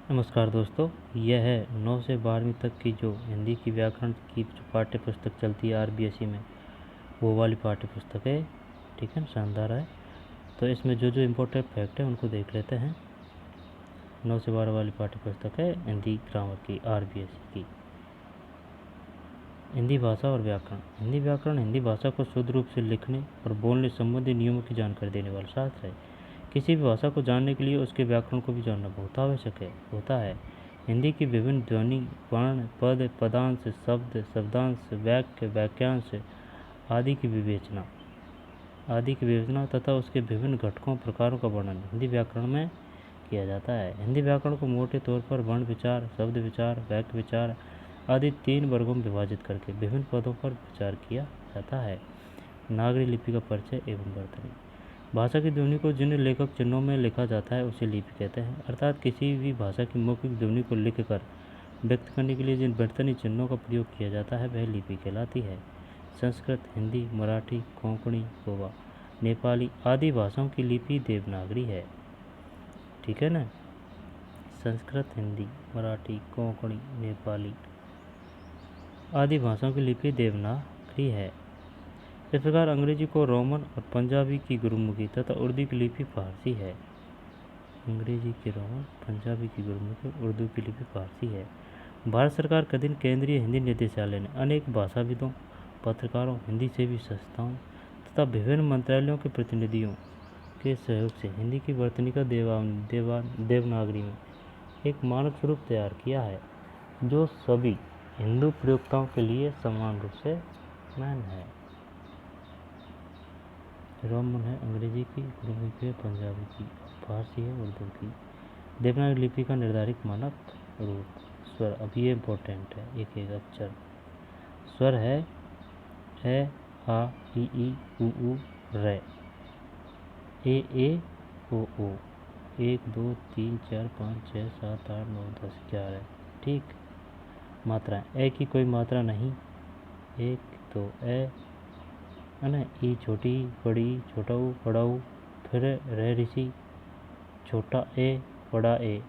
नमस्कार दोस्तों, यह है 9 से 12वीं तक की जो हिंदी की व्याकरण की जो पाठ्य पुस्तक चलती है आरबीएसई में, वो वाली पाठ्य पुस्तक है। ठीक है, शानदार है। तो इसमें जो जो इम्पोर्टेंट फैक्ट है उनको देख लेते हैं। 9 से 12 वाली पाठ्य पुस्तक है हिंदी ग्रामर की, आरबीएसई की। हिंदी भाषा और व्याकरण। हिंदी व्याकरण हिंदी भाषा को शुद्ध रूप से लिखने और बोलने संबंधी नियमों की जानकारी देने वाला शास्त्र है। किसी भी भाषा को जानने के लिए उसके व्याकरण को भी जानना बहुत आवश्यक होता है। हिंदी की विभिन्न ध्वनि, वर्ण, पद, पदांश, शब्द, शब्दांश, वाक्य, वाक्यांश आदि की विवेचना तथा उसके विभिन्न घटकों प्रकारों का वर्णन हिंदी व्याकरण में किया जाता है। हिंदी व्याकरण को मोटे तौर पर वर्ण विचार, शब्द विचार, वाक्य विचार आदि 3 वर्गों में विभाजित करके विभिन्न पदों पर विचार किया जाता है। नागरी लिपि का परिचय एवं वर्तनी। भाषा की ध्वनि को जिन लेखक चिन्हों में लिखा जाता है उसे लिपि कहते हैं, अर्थात किसी भी भाषा की मौखिक ध्वनि को लिखकर व्यक्त करने के लिए जिन वर्तनी चिन्हों का प्रयोग किया जाता है वह लिपि कहलाती है। संस्कृत, हिंदी, मराठी, कोंकणी, गोवा, नेपाली आदि भाषाओं की लिपि देवनागरी है। ठीक है ना। संस्कृत, हिंदी, मराठी, कोंकणी, नेपाली आदि भाषाओं की लिपि देवनागरी है। इस प्रकार अंग्रेजी को रोमन और पंजाबी की गुरुमुखी तथा उर्दू की लिपि फारसी है। अंग्रेजी की रोमन, पंजाबी की गुरुमुखी, उर्दू की लिपि फारसी है। भारत सरकार के अधीन केंद्रीय हिंदी निदेशालय ने अनेक भाषाविदों, पत्रकारों, हिंदी सेवी संस्थाओं तथा विभिन्न मंत्रालयों के प्रतिनिधियों के सहयोग से हिंदी की वर्तनी का देवनागरी में एक मानक स्वरूप तैयार किया है, जो सभी हिंदू प्रयोक्ताओं के लिए समान रूप से मान्य है। रोमन है अंग्रेजी की, गुरुमुखी है पंजाबी की, फारसी है उर्दू की। देवनागरी लिपि का निर्धारित मानक रूप। स्वर, अब ये इम्पोर्टेंट है, एक एक अक्षर। स्वर है ए, आ, ई, उ, रे, ए, ओ, 1 2 3 4 5 6 7 8 9 10 11। ठीक। मात्रा, ए की कोई मात्रा नहीं, 1 2 ए है ना। ई छोटी, बड़ी, छोटा ऊ, बड़ा ऊ, फिर रे ऋषि, छोटा ए, बड़ा ए,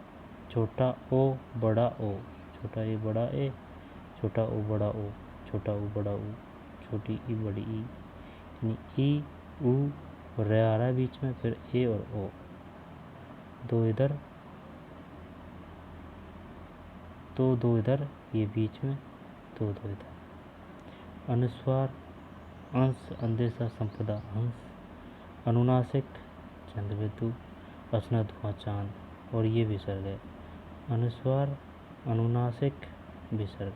छोटा ओ, बड़ा ओ, छोटा ए, बड़ा ए, छोटा ओ, बड़ा ओ, छोटा ऊ, बड़ा ऊ, छोटी ई, बड़ी ई, यानी ई, ऊ, रे आ रहा है बीच में, फिर ए और ओ, 2 इधर तो 2 इधर, ये बीच में, 2 इधर। अनुस्वार, अंश, अंदेशा, संपदा, हंस, अनुनासिक, चंद्रबिंदु, असना, धुआं, चांद, और ये विसर्ग है। अनुस्वार, अनुनासिक, विसर्ग,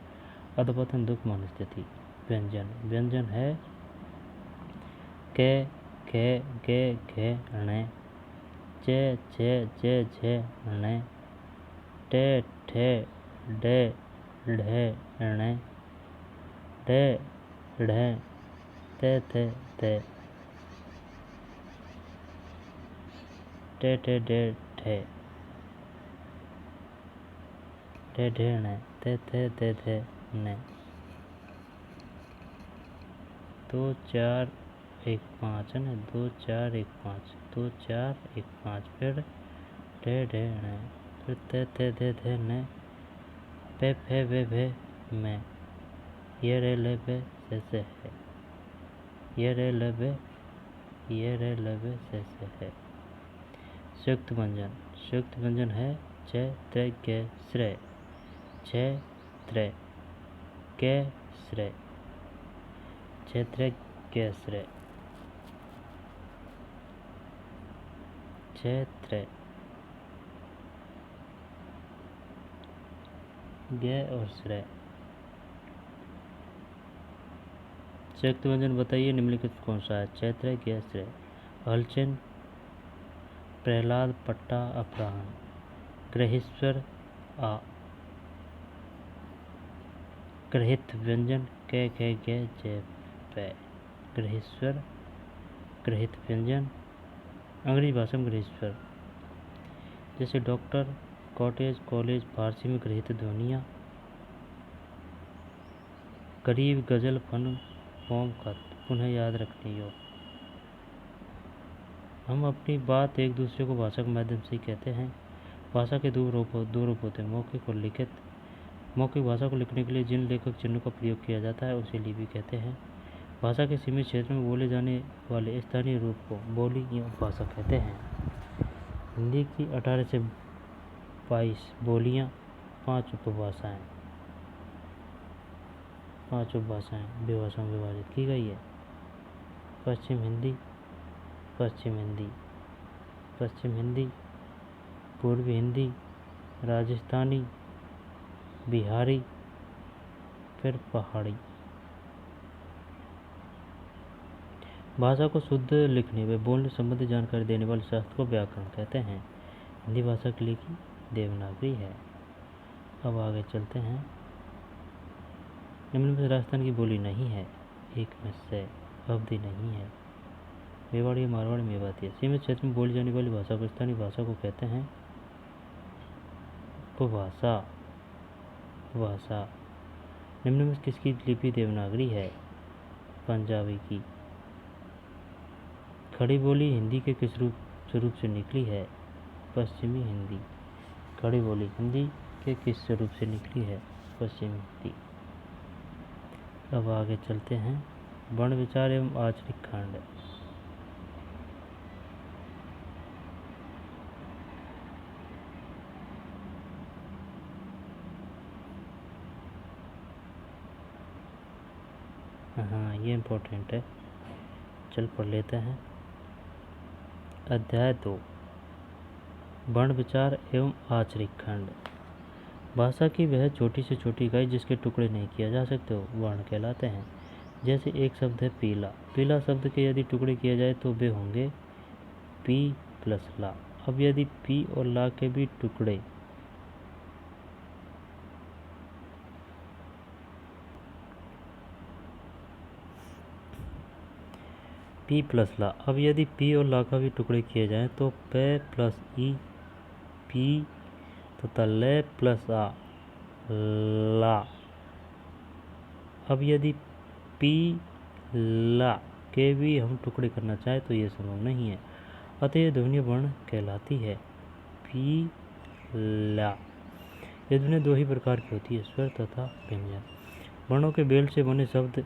अधपतन, दुख, मनस्थिति। व्यंजन, व्यंजन है के, खे, गे, घे, णे, चे, छे, जे, झे, णे, टे, ठे, डे, ढे, णे, ढे, ढे, ते, थे, थे, टे, ठे, डे, ठे, ढे, ढे, णे, ते, थे, ने। 2 4 1 5 है ना, 2 4 1 5, 2 4 1 5, फिर ढे, ढे, णे, फिर थे, ने, पे, फे, वे, में, ये रे, ले, बे, से है, ये रे, ले, बे, ये रे, ले, बे, से है। संयुक्त व्यंजन, संयुक्त व्यंजन है छ, त्रे, गे, श्रे, छ, त्रे, गे, श्रे, छ, त्रे, गे, श्रे, छ, त्रे, गे और श्रे। संयुक्त व्यंजन बताइए निम्नलिखित कौन सा है? चैत्र, गे, श्रे। हलचंद, प्रहलाद, पट्टा, अपराहन, ग्रहेश्वर, आ। ग्रहित व्यंजन कै, खे, गे, जे, पे। ग्रहेश्वर, ग्रहित व्यंजन अंग्रेजी भाषा में ग्रहेश्वर, जैसे डॉक्टर, कॉटेज, कॉलेज। फारसी में ग्रहित ध्वनियाँ, गरीब, गजल, फन, पोम, खत। पुनः याद रखने योग्य। हम अपनी बात एक दूसरे को भाषा के माध्यम से कहते हैं। भाषा के दो रूप होते हैं, मौखिक और लिखित। मौखिक भाषा को लिखने के लिए जिन लेखक चिन्हों का प्रयोग किया जाता है उसे लिपि कहते हैं। भाषा के सीमित क्षेत्र में बोले जाने वाले स्थानीय रूप को बोली या भाषा कहते हैं। हिंदी की 18 से 22 बोलियां, 5 उपभाषाएं विभाषाओं में विभाजित की गई है। पश्चिम हिंदी, पूर्वी हिंदी, राजस्थानी, बिहारी, फिर पहाड़ी। भाषा को शुद्ध लिखने व बोलने संबंधी जानकारी देने वाले शास्त्र को व्याकरण कहते हैं। हिंदी भाषा के लिए की देवनागरी है। अब आगे चलते हैं। निम्न में राजस्थान की बोली नहीं है, एक में से अवधि नहीं है। मेवाड़ी, मारवाड़ी, मेवाती है। सीमित क्षेत्र में बोली जाने वाली भाषा को स्थानीय भाषा को कहते हैं उपभाषा। निम्न में किसकी लिपि देवनागरी है? पंजाबी की। खड़ी बोली हिंदी के किस स्वरूप से निकली है? पश्चिमी हिंदी। खड़ी बोली हिंदी के किस स्वरूप से निकली है? पश्चिमी हिंदी। अब आगे चलते हैं। वर्ण विचार एवं आचरिक खंड। हाँ, ये इम्पोर्टेंट है, चल पढ़ लेते हैं। अध्याय 2, वर्ण विचार एवं आचरिक खंड। भाषा की वह छोटी से छोटी इकाई जिसके टुकड़े नहीं किया जा सकते हो वर्ण कहलाते हैं। जैसे एक शब्द है पीला। पीला शब्द के यदि टुकड़े किए जाए तो वे होंगे पी प्लस ला। अब यदि पी और ला के भी टुकड़े पी प्लस ला। अब यदि पी और ला का भी टुकड़े किए जाएं तो पे प्लस ई पी तथा ले प्लस आ ला। अब यदि पी ला के भी हम टुकड़े करना चाहें तो ये संभव नहीं है। अतः ये ध्वनि वर्ण कहलाती है। पी ला। ये ध्वनि दो ही प्रकार की होती है, स्वर तथा व्यंजन। वर्णों के मेल से बने शब्द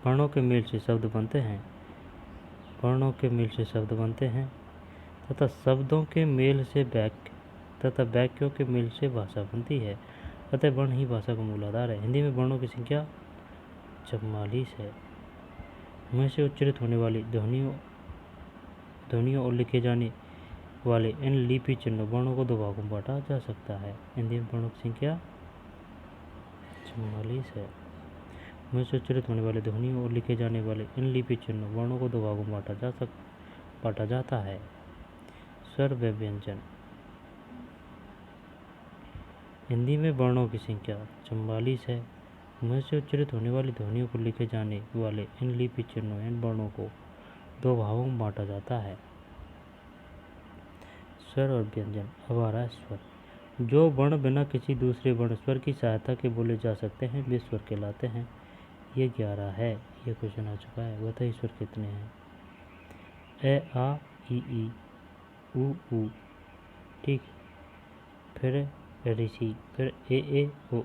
वर्णों के मेल से शब्द बनते हैं तथा शब्दों के मेल से वाक्य तथा वाक्यों के मेल से भाषा बनती है। अतः वर्ण ही भाषा का मूल आधार है। हिंदी में वर्णों की संख्या 44 है। मुंह से उच्चारित होने वाली ध्वनियों और लिखे जाने वाले इन लिपि चिन्हों वर्णों को दो भागों में बांटा जा सकता है। हिंदी में वर्णों की संख्या 44 है। मुंह से उच्चारित होने वाले ध्वनियों और लिखे जाने वाले इन लिपि चिन्हों वर्णों को दो भागों में बांटा जाता है, स्वर व व्यंजन। हिंदी में वर्णों की संख्या 44 है। मुंह से उच्चारित होने वाली ध्वनियों को लिखे जाने वाले इन लिपि चिन्हों इन वर्णों को दो भागों में बांटा जाता है, स्वर और व्यंजन। अब आ रहा है स्वर। जो वर्ण बिना किसी दूसरे वर्ण स्वर की सहायता के बोले जा सकते हैं वे स्वर कहलाते हैं। ये 11 है। ये क्वेश्चन आ चुका है। बताइए स्वर कितने हैं? ए आ ई उ ऊ, ठीक। फिर ऋषि, फिर ए ओ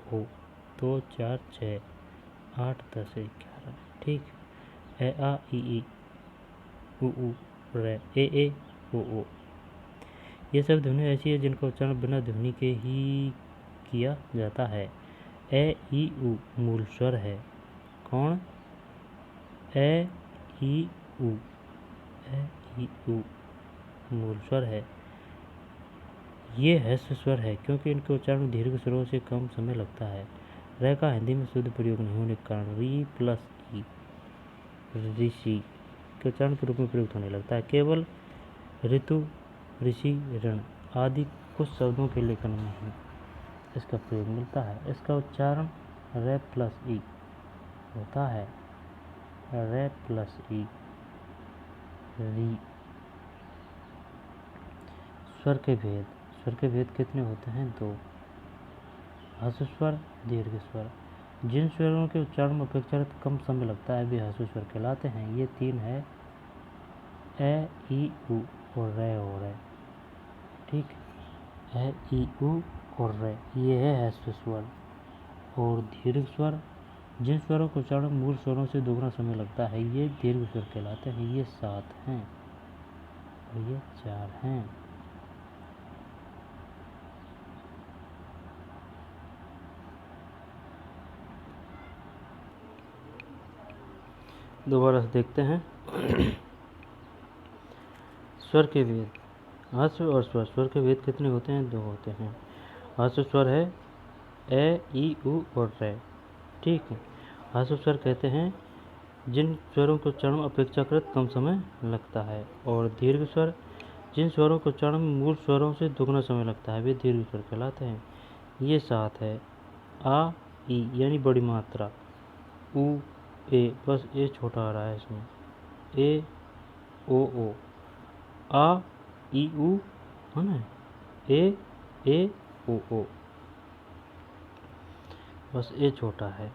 2 4 6 8 10 11, ठीक। ए आ ई उ रे ए ओ। ये सब ध्वनि ऐसी है जिनका उच्चारण बिना ध्वनि के ही किया जाता है। ए ई उ मूल स्वर है। कौन? ए ई उ मूल स्वर है। ये ह्रस्व स्वर है क्योंकि इनके उच्चारण दीर्घ स्वरों से कम समय लगता है। र का हिंदी में शुद्ध प्रयोग नहीं होने के कारण री प्लस ई ऋषि के उच्चारण के रूप में प्रयुक्त होने लगता है। केवल ऋतु, ऋषि, ऋण आदि कुछ शब्दों के लेखन में ही इसका प्रयोग मिलता है। इसका उच्चारण रे प्लस ई होता है। रे प्लस ई री। स्वर के भेद कितने होते हैं? 2। ह्रस्व स्वर, दीर्घ स्वर। जिन स्वरों के उच्चारण में अपेक्षाकृत कम समय लगता है वे ह्रस्व स्वर कहलाते हैं। ये 3 है, ए ई उ और रे हो रे। ठीक, ए ई उ और रे, ये है ह्रस्व स्वर। और दीर्घ स्वर, जिन स्वरों को उच्चारण मूल स्वरों से दोगुना समय लगता है, ये दीर्घ स्वर कहलाते हैं। ये 7 हैं और ये 4 हैं। दोबारा से देखते हैं। स्वर के भेद, ह्रस्व और स्वर, स्वर के भेद कितने होते हैं? 2 होते हैं। ह्रस्व स्वर है ए ई उ और रे, ठीक है। ह्रस्व स्वर कहते हैं जिन स्वरों को उच्चारण में अपेक्षाकृत कम समय लगता है। और दीर्घ स्वर, जिन स्वरों को उच्चारण में मूल स्वरों से दुगना समय लगता है, वे दीर्घ स्वर कहलाते हैं। ये 7 है। आ ई यानी बड़ी मात्रा, उ ए, बस ए छोटा आ रहा है इसमें, ए ओ, आ ई उ है ना, ए ओ, बस ए छोटा है।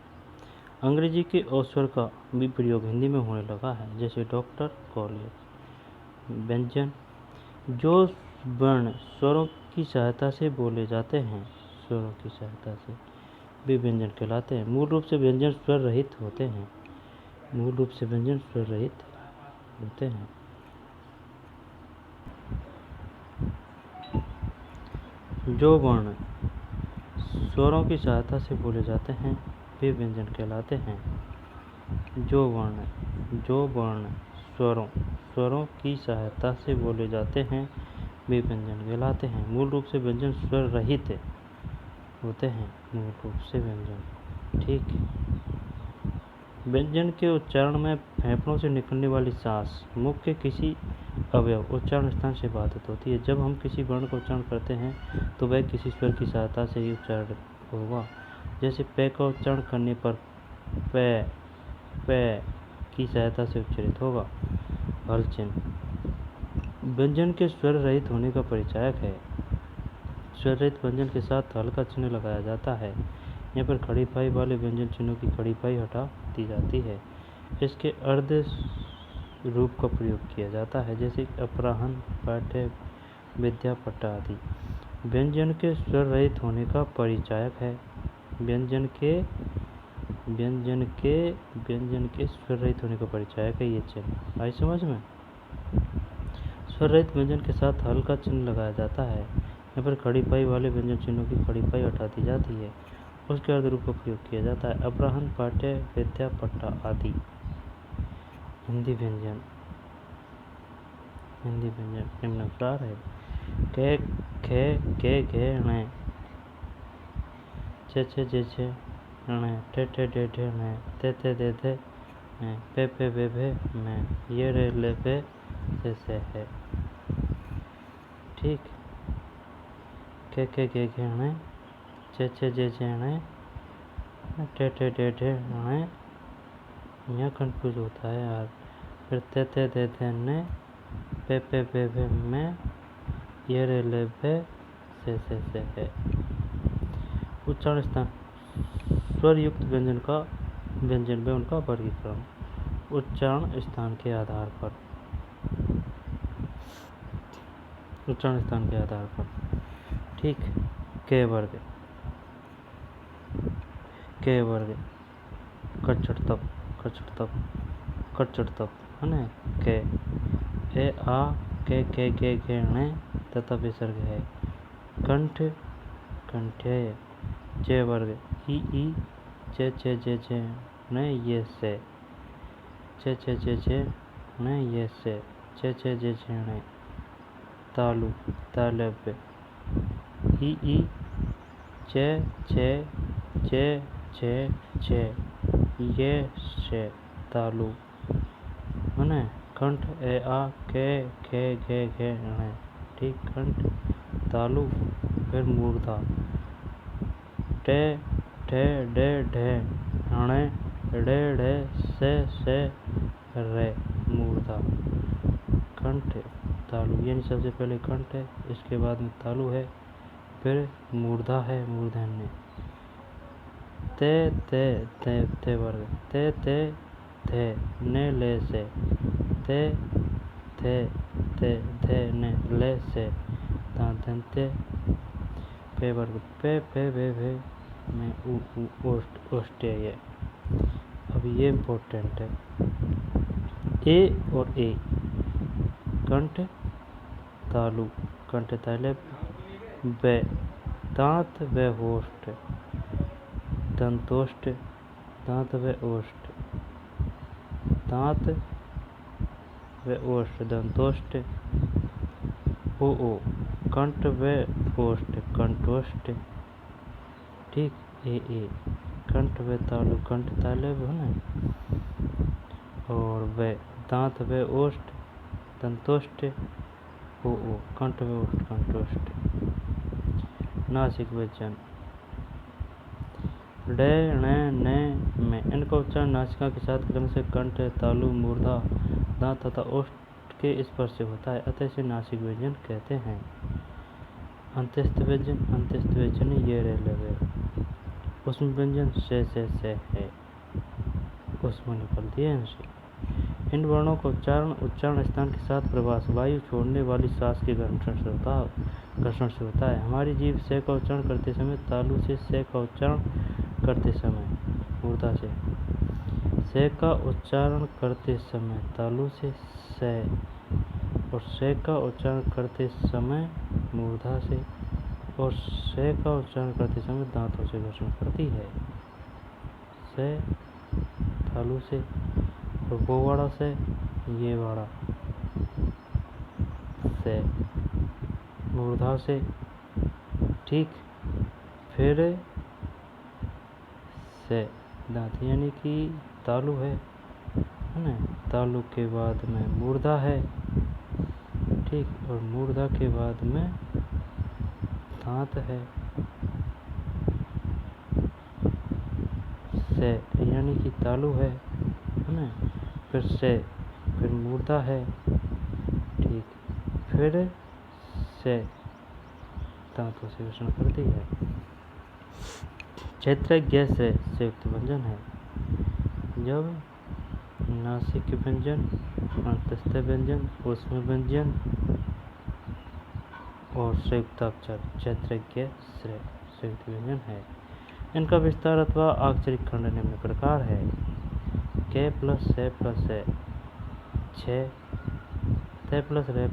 अंग्रेजी के औस्वर का भी प्रयोग हिंदी में होने लगा है, जैसे डॉक्टर, कॉलेज। व्यंजन, जो वर्ण स्वरों की सहायता से बोले जाते हैं, स्वरों की सहायता से, वे व्यंजन कहलाते हैं। मूल रूप से व्यंजन स्वर रहित होते हैं। मूल रूप से व्यंजन स्वर रहित होते हैं। जो वर्ण स्वरों की सहायता से बोले जाते हैं, वे व्यंजन कहलाते हैं। जो वर्ण स्वरों की सहायता से बोले जाते हैं, वे व्यंजन कहलाते हैं। मूल रूप से व्यंजन स्वर रहित होते हैं। मूल रूप से व्यंजन, ठीक। व्यंजन के उच्चारण में फेफड़ों से निकलने वाली सांस मुख के किसी अवयव उच्चारण स्थान से बाधित होती है। जब हम किसी वर्ण का उच्चारण करते हैं तो वह किसी स्वर की सहायता से ही उच्चारण होगा। जैसे पे का उच्चारण करने पर पे की सहायता से उच्चारित होगा। हल चिन्ह व्यंजन के स्वर रहित होने का परिचायक है। स्वर रहित व्यंजन के साथ हल का चिन्ह लगाया जाता है। यहाँ पर खड़ी पाई वाले व्यंजन चिन्हों की खड़ी पाई हटा दी जाती है। इसके अर्ध रूप का प्रयोग किया जाता है, जैसे अपराहन, पाठ्य, विद्या, पट्टा आदि। व्यंजन के स्वर रहित होने का परिचायक है। व्यंजन के स्वर रहित होने का परिचायक है ये चिन्ह। आई समझ में? स्वर रहित व्यंजन के साथ हल का चिन्ह लगाया जाता है। यहाँ पर खड़ी पाई वाले व्यंजन चिन्हों की खड़ी पाई हटा दी जाती है। उसके अर्ध रूप का प्रयोग किया जाता है। अपराहन, पाठ्य, विद्या, पट्टा आदि। हिंदी व्यंजन निम्नानुसार है। के, खे, के, घे, णे, चे, जे, णे, ठे, डे, णे, ते, दे, णे, पे, भे, मैं, ये, रे, ले, पे, से है, ठीक। के, घे, णे, चे, जे, णे, ठे, डे, णे, यहाँ कंफ्यूज होता है यार। फिर ते, दे, ने, पे, भे, मैं, ये, रे, ले, पे, से है। उच्चारण स्थान, स्वर युक्त व्यंजन में उनका वर्गीकरण उच्चारण स्थान के आधार पर। ठीक। के वर्ग कचड़ तप है ना। के ए आ के घे णे तथा विसर्ग है। कंठ कंठ्य। चे वर्ग ई चे जे ने ये से। चे ने ये से। चे जे ने तालु तालव्य। ई चे ये से तालु है ना। कंठ ए आ के घे णे, ठीक। कंठ तालु। फिर मूर्धा टे डे ढे णे ढे से रे, मूर्धा। कंठ तालु यानी सबसे पहले कंठ है, इसके बाद में तालु है, फिर मूर्धा है, मूर्धन्य। ते वर्ग थे ने ले से। ते ने ले से। दांत्यंत्य पे वर्ग पे फे वे वे में उ ओष्ट ओष्टेय। अब ये इम्पोर्टेंट है, ए और ए कंठ तालु कंठ ताले व दांत व होष्ट दंतोष्ट दांत व ओष्ट दांत व ओष्ट दंतोष्ट ओ कंठ व ओष्ट कंठोष्ट। ठीक, ए कंठ व तालु कंठ ताले है ना, और व दांत व ओष्ट दंतोष्ट ओ कंठ व ओष्ट कंठोष्ट। नासिक व्यंजन ड ण न में इनका उच्चारण नासिका के साथ क्रम से कंठ तालु मूर्धा दांत तथा ओष्ठ के स्पर्श से होता है, अतः इसे नासिक व्यंजन कहते हैं। अंत्यस्थ व्यंजन ये रह लगे। उसमें व्यंजन से है, उसमें निकलती है इनसे। इन वर्णों का उच्चारण स्थान के साथ प्रवास वायु छोड़ने वाली सांस के घर्षण से होता है। हमारी जीभ से का उच्चारण करते समय तालु से से का उच्चारण करते समय मूर्धा से का उच्चारण करते समय तालु से और से का उच्चारण करते समय मूर्धा से और से का उच्चारण करते समय दांतों से घर्षण करती है। से तालु से और वो वाड़ा से ये वाड़ा से मूर्धा से। ठीक, फिर से दांत यानी कि तालु है ना, तालु के बाद में मूर्धा है। ठीक, और मूर्धा के बाद में दांत है। से यानी कि तालु है ना, फिर से फिर मूर्धा है। ठीक, फिर से दांतों से घर्षण करती है। क्षेत्रज्ञ से युक्त व्यंजन है जब नासिक व्यंजन अंतस्थ व्यंजन ऊष्म व्यंजन और संयुक्ताक्षर क्षेत्रज्ञ संयुक्त व्यंजन है। इनका विस्तार अथवा आक्षरिक खंड निम्न प्रकार है। के प्लस से छ ते प्लस रे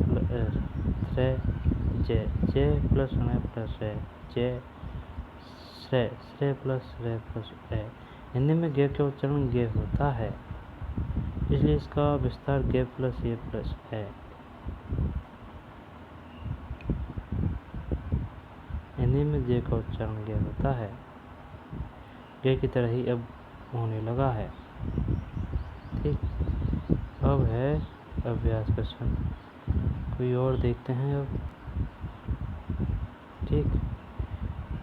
जे प्लस ण प्लस जे श्रे प्लस रे प्लस ए। हिंदी में गे का उच्चारण गे होता है, इसलिए इसका विस्तार गे प्लस ए प्लस है। हिंदी में जे का उच्चारण गे होता है, गे की तरह ही अब होने लगा है। ठीक, अब है अभ्यास क्वेश्चन, कोई और देखते हैं अब। ठीक,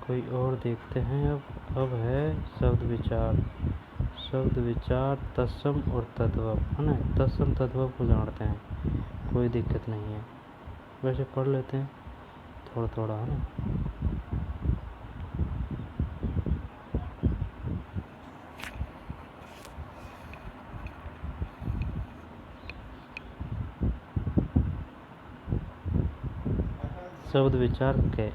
कोई और देखते हैं अब है शब्द विचार तत्सम और तद्भव है ना। तत्सम तद्भव को जानते हैं, कोई दिक्कत नहीं है, वैसे पढ़ लेते हैं थोड़ा थोड़ा है ना। शब्द विचार के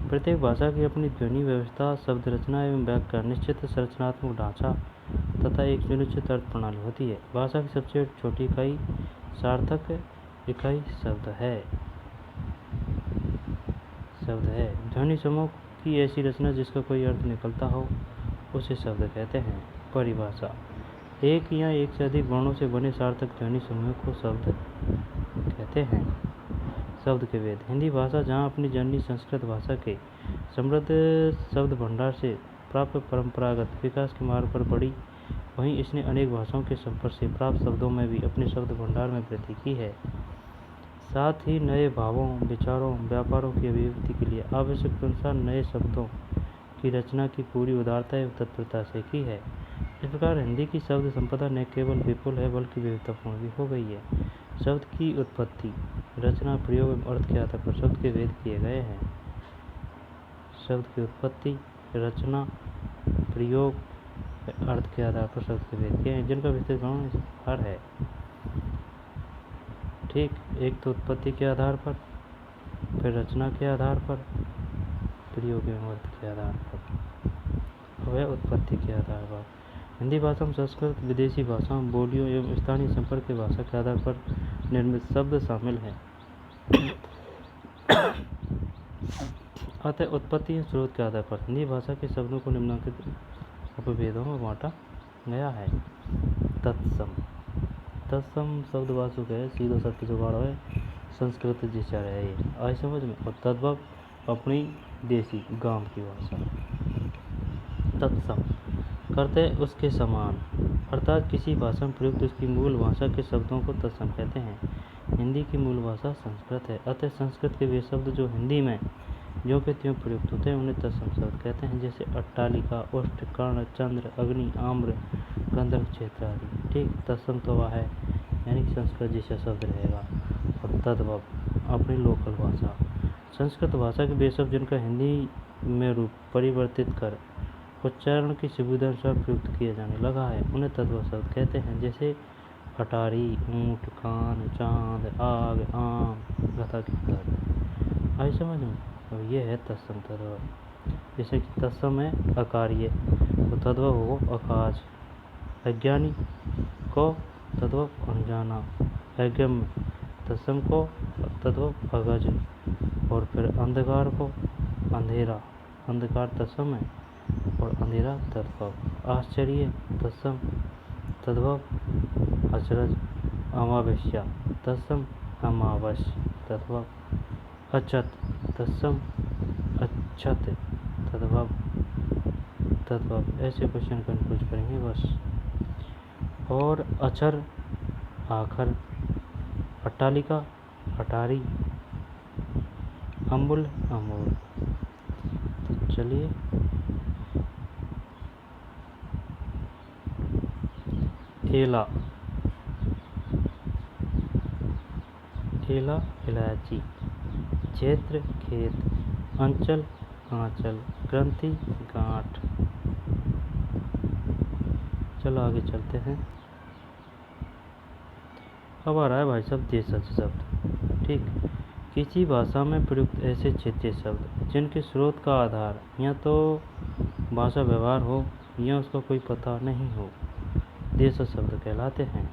प्रत्येक भाषा की अपनी ध्वनि व्यवस्था, शब्द रचना एवं व्याकरण, निश्चित संरचनात्मक ढांचा तथा एक सुनिश्चित अर्थ प्रणाली होती है। भाषा की सबसे छोटी इकाई सार्थक इकाई शब्द है। ध्वनि समूह की ऐसी रचना जिसका कोई अर्थ निकलता हो उसे शब्द कहते हैं। परिभाषा, एक या एक से अधिक वर्णों से बने सार्थक ध्वनि समूह को शब्द कहते हैं। शब्द के वेद, हिंदी भाषा जहाँ अपनी जननी संस्कृत भाषा के समृद्ध शब्द भंडार से प्राप्त परंपरागत विकास के मार्ग पर बढ़ी, वहीं इसने अनेक भाषाओं के संपर्क से प्राप्त शब्दों में भी अपने शब्द भंडार में वृद्धि की है। साथ ही नए भावों, विचारों, व्यापारों की अभिव्यक्ति के लिए आवश्यकतानुसार नए शब्दों की रचना की पूरी उदारता एवं तत्परता से की है। इस प्रकार हिंदी की शब्द संपदा न केवल विपुल है बल्कि विविधतापूर्ण भी हो गई है। शब्द की उत्पत्ति, रचना, प्रयोग एवं अर्थ के आधार पर शब्द के भेद किए गए हैं। शब्द की उत्पत्ति, रचना, प्रयोग, अर्थ के आधार पर शब्द के भेद किए हैं, जिनका विस्तृत वर्णन इस प्रकार है। ठीक, एक तो उत्पत्ति के आधार पर, फिर रचना के आधार पर, प्रयोग एवं अर्थ के आधार पर, वह उत्पत्ति के आधार पर। हिंदी भाषा में संस्कृत, विदेशी भाषाओं, बोलियों एवं स्थानीय संपर्क की भाषा के आधार पर निर्मित शब्द शामिल हैं। अतः उत्पत्ति एवं स्रोत के आधार पर हिंदी भाषा के शब्दों को निम्नलिखित उपभेदों में बांटा गया है। तत्सम, तत्सम शब्द वासुक है, सीधा सत्य जुगाड़ है, संस्कृत जिसर है ये आई समझ में। और तद्भव अपनी देसी गांव की भाषा। तत्सम करते उसके समान, अर्थात किसी भाषा में प्रयुक्त उसकी मूल भाषा के शब्दों को तत्सम कहते हैं। हिंदी की मूल भाषा संस्कृत है, अतः संस्कृत के वे शब्द जो हिंदी में जो के त्यों प्रयुक्त होते हैं उन्हें तत्सम शब्द कहते हैं। जैसे अट्टालिका, उष्ट, कर्ण, चंद्र, अग्नि, आम्र, गंधर्व क्षेत्र आदि। ठीक, तत्सम तो वह है यानी कि संस्कृत जैसा शब्द रहेगा। और तद्भव अपनी लोकल भाषा, संस्कृत भाषा के वे शब्द जिनका हिंदी में रूप परिवर्तित कर उच्चारण की सुविधा अनुसार प्रयुक्त किया जाने लगा है उन्हें तद्भव शब्द कहते हैं। जैसे अटारी, ऊँट, कान, चांद, आग, आम, गथा की घर आई समझ में। और ये है तत्सम तद्भव। जैसे कि तत्सम है अकार्य तो तद्भव हो अकाज, अज्ञानी को तद्भव अनजाना, अज्ञम तत्सम को तद्भव अगज। और फिर अंधकार को अंधेरा, अंधकार तत्सम है और अंधेरा तद्भव। आश्चर्य तत्सम, तद्भव अचरज। अमावस्या तत्सम, अमावस तद्भव। अचत तत्सम, अच्छत तद्भव। तद्भव ऐसे क्वेश्चन कंफ्यूज करेंगे बस। और अक्षर आखर, अट्टालिका अटारी, अम्बुल अमूल। तो चलिए एला, एला इलायची, क्षेत्र खेत, अंचल आंचल, ग्रंथि गांठ। चलो आगे चलते हैं। अब आ रहा है भाई साहब देशज शब्द। ठीक, किसी भाषा में प्रयुक्त ऐसे क्षेत्रीय शब्द जिनके स्रोत का आधार या तो भाषा व्यवहार हो या उसका कोई पता नहीं हो देशज शब्द कहलाते हैं।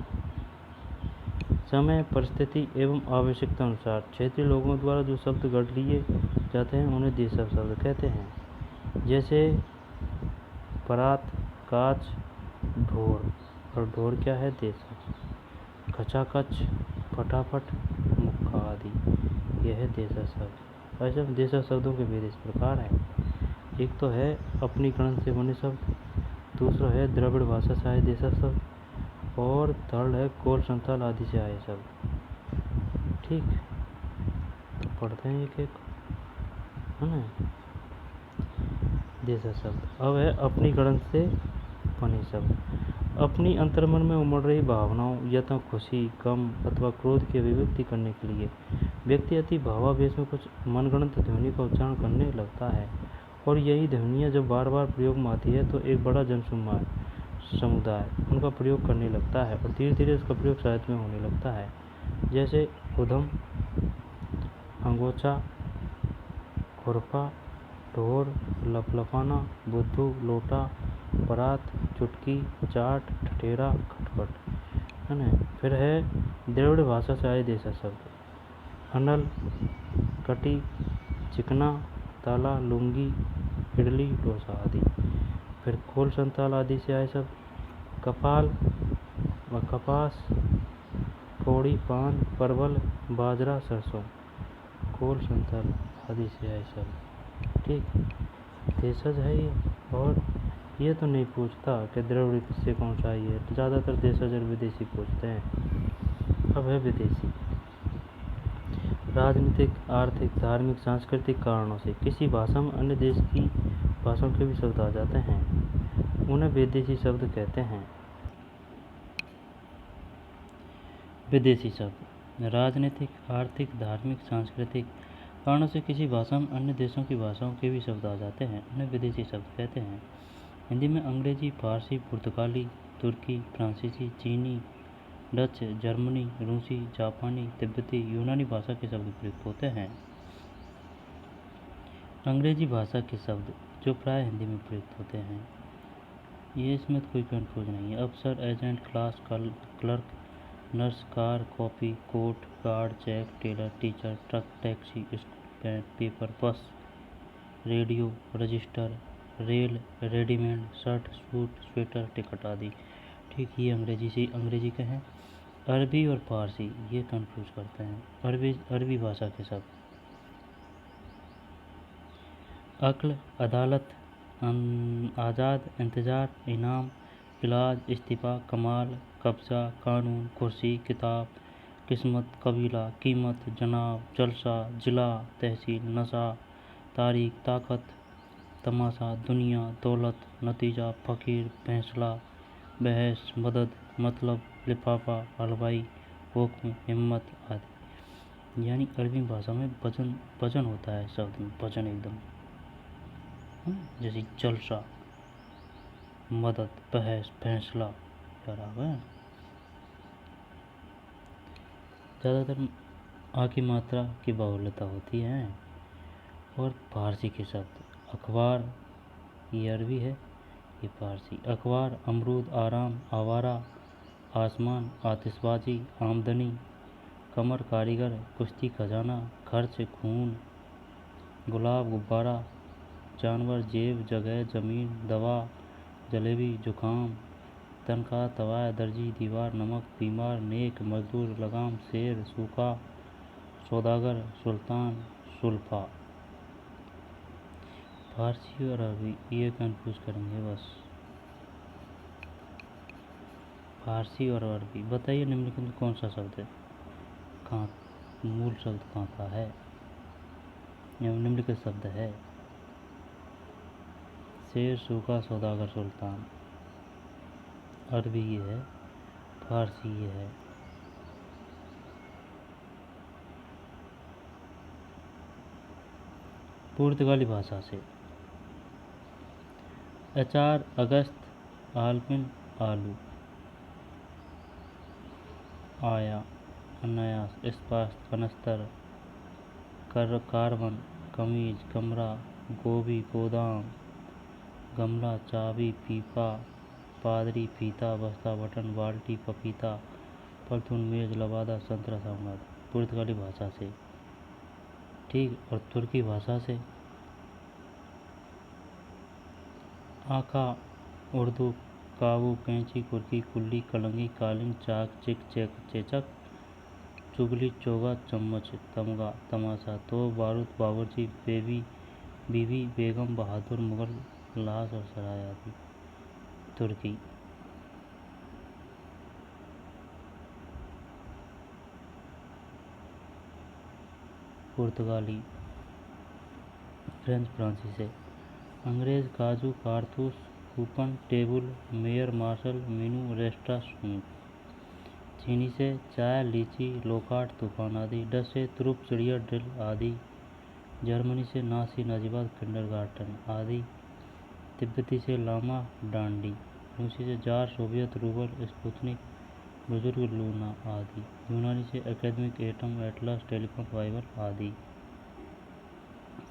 समय, परिस्थिति एवं आवश्यकता अनुसार क्षेत्रीय लोगों द्वारा जो शब्द गढ़ लिए जाते हैं उन्हें देशज शब्द कहते हैं। जैसे परात, काच, ढोर। और ढोर क्या है? देशज। खचाखच, फटाफट, मुक्का आदि यह है देशज शब्द। ऐसे देशज शब्दों के भेद इस प्रकार है। एक तो है अपनी गणन से बने शब्द, दूसरा है द्रविड़ भाषा से आए देशज शब्द, और थर्ड है कोल संथाल आदि से आए शब्द। ठीक, तो पढ़ते हैं एक एक, है ना। देशज शब्द अब है अपनी गणन से बने शब्द। अपनी अंतर्मन में उमड़ रही भावनाओं या तो खुशी, गम अथवा क्रोध की अभिव्यक्ति करने के लिए व्यक्ति अति भावावेश में कुछ मनगढ़ंत ध्वनि का उच्चारण करने लगता है, और यही ध्वनियाँ जब बार बार प्रयोग में आती है तो एक बड़ा समुदाय उनका प्रयोग करने लगता है और धीरे धीरे उसका प्रयोग साहित्य में होने लगता है। जैसे उधम, अंगोछा, खुरपा, ढोर, लफलफाना, बुद्धू, लोटा, परात, चुटकी, चाट, ठठेरा, खटखट, है ना। फिर है द्रविड़ भाषा से आए देशज शब्द। अनल, कटी, चिकना, ताला, लुंगी, इडली, डोसा आदि। फिर खोल संताल आदि से आए शब्द। कपाल व कपास, कौड़ी, पान, परवल, बाजरा, सरसों। खोल संताल आदि से आए शब्द। ठीक, देशज है ये। और ये तो नहीं पूछता कि द्रविड़ से कौन सा है, तो ज़्यादातर देशज और विदेशी पूछते हैं। अब है विदेशी। राजनीतिक, आर्थिक, धार्मिक, सांस्कृतिक कारणों से किसी भाषा में अन्य देश की भाषाओं के भी शब्द आ जाते हैं, उन्हें विदेशी शब्द कहते हैं। विदेशी शब्द राजनीतिक, आर्थिक, धार्मिक, सांस्कृतिक कारणों से किसी भाषा में अन्य देशों की भाषाओं के भी शब्द आ जाते हैं, उन्हें विदेशी शब्द कहते हैं। हिंदी में अंग्रेजी, फारसी, पुर्तगाली, तुर्की, फ्रांसीसी, चीनी, डच, जर्मनी, रूसी, जापानी, तिब्बती, यूनानी भाषा के शब्द प्रयुक्त होते हैं। अंग्रेजी भाषा के शब्द जो प्राय हिंदी में प्रयुक्त होते हैं, ये इसमें तो कोई कंफ्यूज नहीं है। अफसर, agent, class, clerk, nurse, car, copy, coat, guard, cheque, tailor, teacher, truck, taxi, school, pen, paper, bus, radio, register, rail, readymade, shirt, suit, sweater, ticket आदि। ठीक, ये अंग्रेजी के हैं। अरबी और फारसी ये कंफ्यूज करते हैं। अरबी भाषा के शब्द अक्ल, अदालत, आज़ाद, इंतज़ार, इनाम, इलाज, इस्तीफ़ा, कमाल, कब्ज़ा, कानून, कुर्सी, किताब, किस्मत, कबीला, कीमत, जनाब, जलसा, जिला, तहसील, नशा, तारीख, ताकत, तमाशा, दुनिया, दौलत, नतीजा, फ़कीर, फैसला, बहस, मदद, मतलब, लिफाफा, हलवाई, हुक्म, हिम्मत आदि। यानी अरबी भाषा में वजन होता है, शब्द में वजन एकदम, जैसे जलसा, मदद, बहस, फैसला, ज़्यादातर आ की मात्रा की बहुलता होती है। और फारसी के शब्द अखबार, ये अरबी है, ये फारसी। अखबार, अमरूद, आराम, आवारा, आसमान, आतिशबाजी, आमदनी, कमर, कारीगर, कुश्ती, खजाना, खर्च, खून, गुलाब, गुब्बारा, जानवर, जेब, जगह, ज़मीन, दवा, जलेबी, जुकाम, तनख्वाह, तवाय, दर्जी, दीवार, नमक, बीमार, नेक, मजदूर, लगाम, शेर, सूखा, सौदागर, सुल्तान, सुल्फा। फारसी और अरबी ये कंफ्यूज करेंगे बस। फारसी और अरबी, बताइए निम्नलिखित में कौन सा शब्द है, कहाँ मूल शब्द कहाँ का है, निम्नलिखित शब्द है शेर, सूखा, सौदागर, सुल्तान। अरबी ये है, फारसी ये है। पुर्तगाली भाषा से अचार, अगस्त, आलपिन, आलू, आया, अनायास, स्पास, कनस्तर, कार्बन, कमीज, कमरा, गोभी, गोदाम, गमला, चाबी, पीपा, पादरी, फीता, बस्ता, बटन, बाल्टी, पपीता, पलथून, मेज, लबादा, संतरा, सामगाद। पुर्तगाली भाषा से। ठीक, और तुर्की भाषा से आका, उर्दू, काबू, कैंची, कुर्की, कुल्ली, कलंगी, कालीन, चाक, चिक, चेचक, चुगली, चोगा, चम्मच, तमगा, तमाशा, तो, बारूद, बावर्ची, बीवी, बेगम, बहादुर, मुगल, लाश और सराय आदि। तुर्की। पुर्तगाली, फ्रेंच, फ्रांसीसी। अंग्रेज, काजू, कारतूस, coupon, table, mayor, marshal, menu, restaurant, suit. चीनी से चाय, लीची, लोकाट, तूफान आदि। डच से तुरुप, चिड़िया, ड्रिल आदि। जर्मनी से नासी, नाजीबाद, किंडरगार्टन आदि। तिब्बती से लामा, डांडी। रूसी से जार, सोवियत, रूबल, स्पुतनिक, बुजुर्ग, लूना आदि। यूनानी से academic, atom, Atlas, telephone, Bible आदि।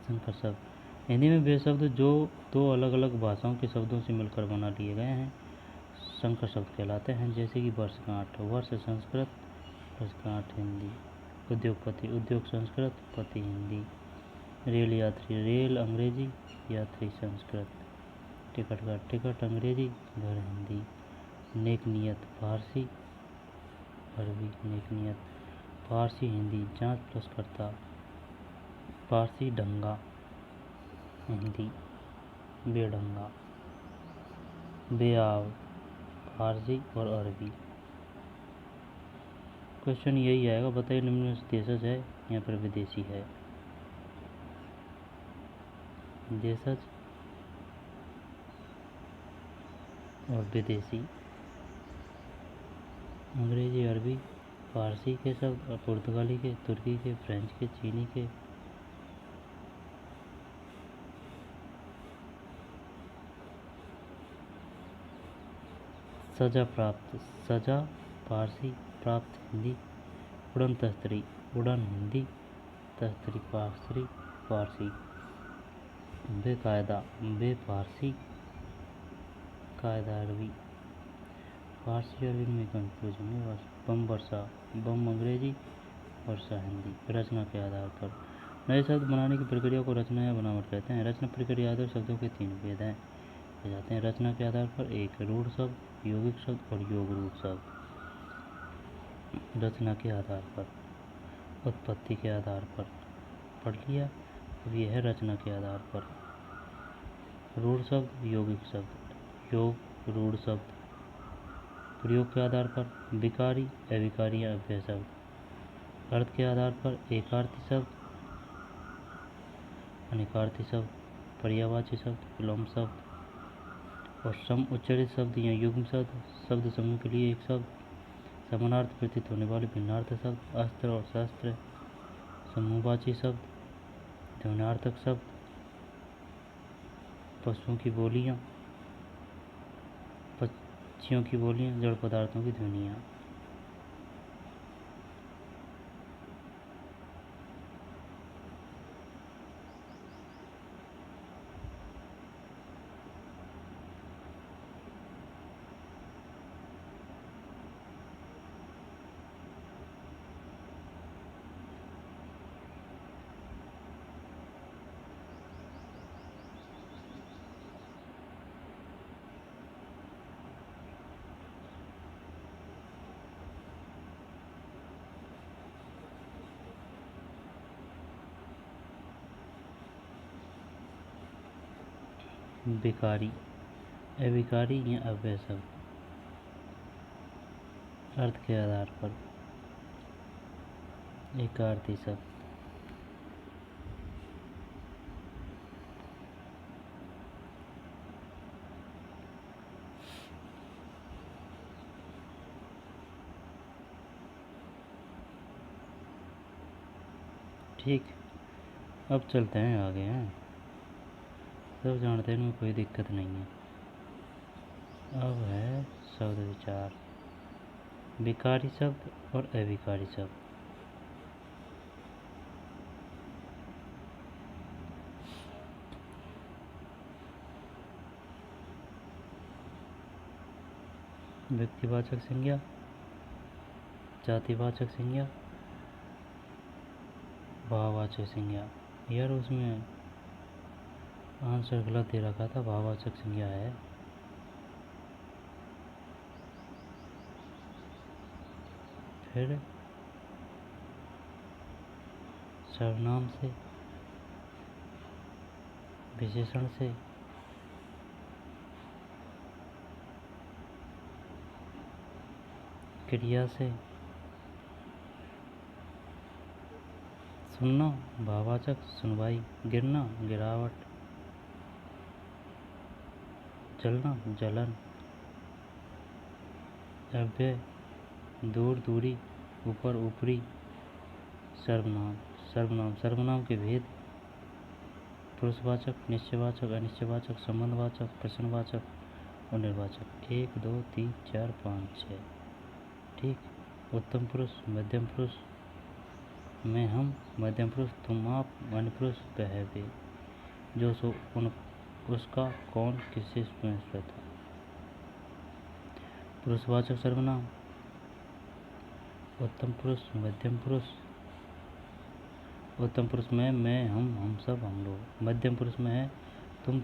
संकर शब्द हिंदी में वे शब्द जो दो अलग अलग भाषाओं के शब्दों से मिलकर बना लिए गए हैं संकर शब्द कहलाते हैं। जैसे कि वर्षगांठ, वर्ष संस्कृत, वर्षगांठ हिंदी। उद्योगपति, उद्योग संस्कृत, पति हिंदी। रेल यात्री, रेल अंग्रेजी, यात्री संस्कृत। टिकट घर, टिकट अंग्रेजी, घर हिंदी। नेक नियत, फारसी, अरबी। नेक नियत, फारसी, हिंदी। जांच प्लस करता, फारसी। ढंगा, हिंदी। बेढंगा, बेआब, फारसी और अरबी। क्वेश्चन यही आएगा, बताइए निम्न में देशज है या फिर विदेशी है। देशज और विदेशी। अंग्रेजी, अरबी, फारसी के शब्द और पुर्तगाली के, तुर्की के, फ्रेंच के, चीनी के। सजा प्राप्त, सजा फारसी, प्राप्त हिंदी। उड़न तस्तरी, उड़न हिंदी, तस्तरी फारसी। बेकायदा, बे फारसी, कायदा अरबी। फारसी अरबी में कन्फ्यूजन है बस। बम वर्षा, बम अंग्रेजी, वर्षा हिंदी। रचना के आधार पर नए शब्द बनाने की प्रक्रिया को रचना या बनावट कहते हैं। रचना प्रक्रिया आधार शब्दों के 3 भेद हैं जाते हैं। रचना के आधार पर 1 रूढ़ शब्द, यौगिक शब्द और योग रूढ़ शब्द। रचना के आधार पर, उत्पत्ति के आधार पर पढ़ लिया। अब यह है रचना के आधार पर। रूढ़ शब्द, यौगिक शब्द, योग रूढ़ शब्द। प्रयोग के आधार पर विकारी, अविकारी या अव्यय शब्द। अर्थ के आधार पर एकार्थी शब्द, अनेकार्थी शब्द, पर्यायवाची शब्द, विलोम शब्द और सम उच्चारित शब्द या युग्म शब्द। शब्द समूह के लिए एक शब्द। समानार्थ प्रतीत होने वाले भिन्नार्थ शब्द, अस्त्र और शस्त्र। समूहवाची शब्द, ध्वन्यार्थक शब्द, पशुओं की बोलियां, पक्षियों की बोलियां, जड़ पदार्थों की ध्वनियां। विकारी, अविकारी या अव्यय शब्द। अर्थ के आधार पर एकार्थी शब्द। ठीक, अब चलते हैं आगे हैं। सब जानते हैं, इनमें कोई दिक्कत नहीं है। अब है शब्द विचार, विकारी शब्द और अविकारी शब्द। व्यक्तिवाचक संज्ञा, जातिवाचक संज्ञा, भाववाचक संज्ञा। यार उसमें आंसर गलत दे रखा था, भाववाचक संज्ञा है। फिर सर्वनाम से, विशेषण से, क्रिया से। सुनना, भाववाचक, सुनवाई। गिरना, गिरावट। जलना, जलन। अव्यय, दूर, दूरी, ऊपर, ऊपरी। सर्वनाम, सर्वनाम, सर्वनाम के भेद। पुरुषवाचक, निश्चयवाचक, अनिश्चयवाचक, संबंधवाचक, प्रश्नवाचक और निर्वाचक। 1 2 3 4 5 6। ठीक। उत्तम पुरुष, मध्यम पुरुष, मैं हम, मध्यम पुरुष तुम आप, अन्य पुरुष वह वे, जो सो उन उसका, कौन, किससे स्पर्श था। पुरुषवाचक सर्वनाम, उत्तम पुरुष, मध्यम पुरुष। उत्तम पुरुष में मैं, हम सब, हम लोग। मध्यम पुरुष में है तुम,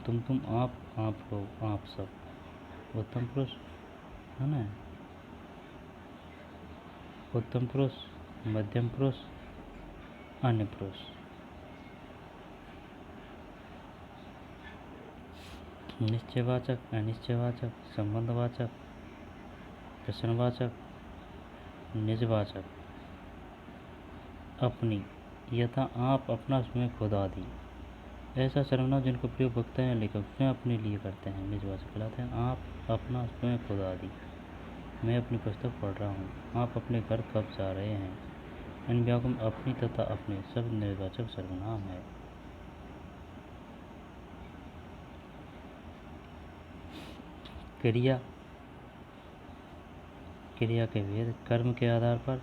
आप लोग, आप सब। उत्तम पुरुष है ना। उत्तम पुरुष, मध्यम पुरुष, अन्य पुरुष। निश्चयवाचक, अनिश्चयवाचक, संबंधवाचक, प्रश्नवाचक, निजवाचक। अपनी, यथा आप, अपना, स्वयं, खुद आदि। ऐसा सर्वनाम जिनका प्रयोग वक्ता या लेखक स्वयं अपने लिए करते हैं निजवाचक कहलाते हैं। आप, अपना, स्वयं, खुद आदि। मैं अपनी पुस्तक पढ़ रहा हूँ। आप अपने घर कब जा रहे हैं। इन वाक्यों में अपनी तथा अपने शब्द निर्वाचक सर्वनाम है। क्रिया, क्रिया के भेद। कर्म के आधार पर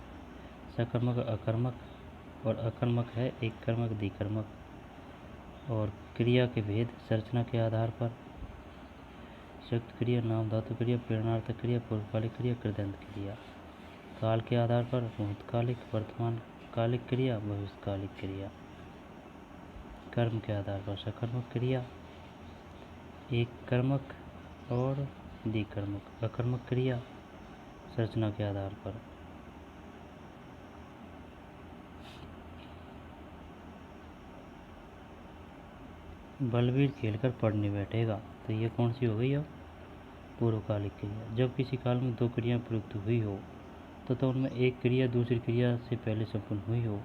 सकर्मक, अकर्मक और अकर्मक है एक कर्मक, द्विकर्मक। और क्रिया के भेद संरचना के आधार पर। संयुक्त क्रिया, नाम धातु क्रिया, प्रेरणार्थक क्रिया, पूर्वकालिक क्रिया, कृदंत क्रिया। काल के आधार पर भूतकालिक, वर्तमान कालिक क्रिया, भविष्यकालिक क्रिया। कर्म के आधार पर सकर्मक क्रिया, एक कर्मक और द्विकर्मक। अकर्मक क्रिया संरचना के आधार पर। बलवीर खेलकर पढ़ने बैठेगा, तो ये कौन सी हो गई अब? पूर्वकालिक क्रिया। जब किसी काल में दो क्रिया प्रयुक्त हुई हो तो उनमें एक क्रिया दूसरी क्रिया से पहले संपन्न हुई हो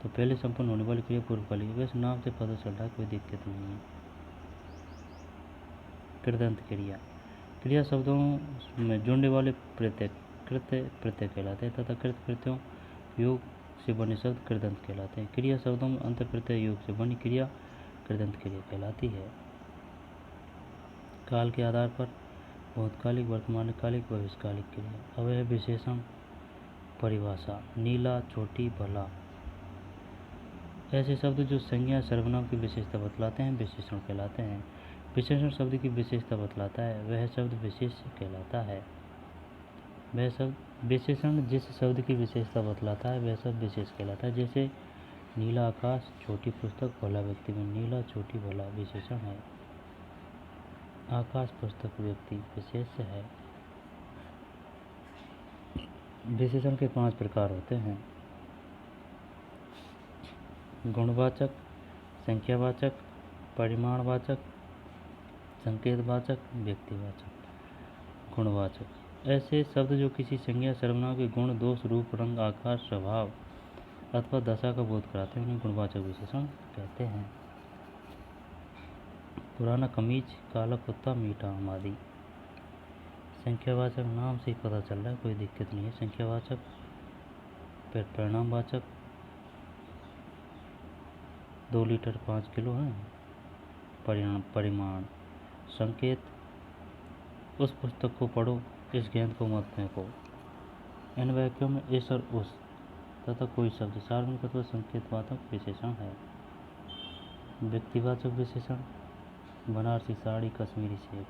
तो पहले संपन्न होने वाली क्रिया पूर्वकालिक। वैसे नाम से पता चल रहा है, कोई दिक्कत नहीं है। कृदंत क्रिया, क्रिया शब्दों में जुड़ने वाले प्रत्यय कृत्य प्रत्यय कहलाते हैं तथा कृत प्रत्ययों योग से बने शब्द कृदंत कहलाते हैं। क्रिया शब्दों में अंत प्रत्यय योग से बनी क्रिया कृदंत क्रिया कहलाती है। काल के आधार पर भूतकालिक, वर्तमानकालिक, भविष्यकालिक क्रिया। अवयव विशेषण परिभाषा, नीला, चोटी, भला। ऐसे शब्द जो संज्ञा सर्वनाम की विशेषता बतलाते हैं विशेषण कहलाते हैं। विशेषण शब्द की विशेषता बतलाता है, वह शब्द विशेष्य कहलाता है। वह शब्द विशेषण जिस शब्द की विशेषता बतलाता है वह शब्द विशेष कहलाता है। जैसे नीला आकाश, छोटी पुस्तक, भला व्यक्ति में नीला, छोटी, भला विशेषण है। आकाश, पुस्तक, व्यक्ति विशेष्य है। विशेषण के 5 प्रकार होते हैं: गुणवाचक, संख्यावाचक, परिमाणवाचक, संकेतवाचक, व्यक्तिवाचक। गुणवाचक ऐसे शब्द जो किसी संज्ञा सर्वनाम के गुण, दोष, रूप, रंग, आकार, स्वभाव अथवा दशा का बोध कराते हैं, उन्हें गुणवाचक विशेषण कहते हैं। पुराना कमीज, काला कुत्ता, मीठा आम आदि। संख्यावाचक, नाम से ही पता चल रहा है, कोई दिक्कत नहीं है। संख्यावाचक, परिणामवाचक, 2 लीटर 5 किलो है। परिमाण, संकेत, उस पुस्तक को पढ़ो, इस गेंद को मत फेंको। इन वाक्यों में इस और उस तथा कोई शब्द सार्वजनिक अथवा संकेतवाचक विशेषण है। व्यक्तिवाचक विशेषण, बनारसी साड़ी, कश्मीरी सेब।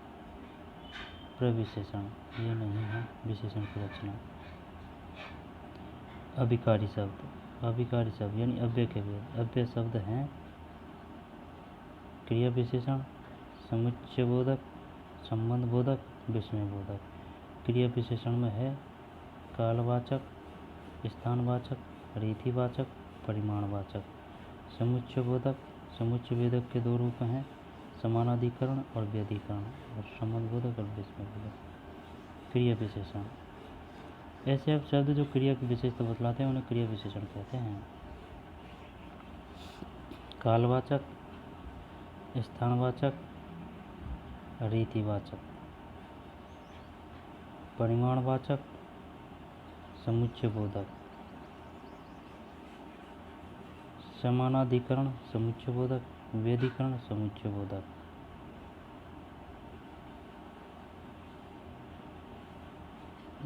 प्रविशेषण, ये नहीं है विशेषण की रचना। अभिकारी शब्द, अभिकारी शब्द यानी अव्यय के भेद। अव्यय शब्द हैं क्रिया विशेषण, समुच्चय बोधक, संबंध बोधक, विस्मय बोधक। क्रिया विशेषण में है कालवाचक, स्थानवाचक, रीतिवाचक, परिमाणवाचक। समुच्चय बोधक, समुच्चय भेदक के 2 रूप हैं, समानाधिकरण और व्यधिकरण, और संबंध बोधक और विस्मय बोधक। क्रिया विशेषण ऐसे शब्द जो क्रिया की विशेषता बतलाते हैं उन्हें क्रिया विशेषण कहते हैं। कालवाचक, स्थानवाचक, रीतिवाचक, परिमाणवाचक, समुच्चय बोधक, समानाधिकरण, समुच्चय बोधक, व्यधिकरण, समुच्चय बोधक।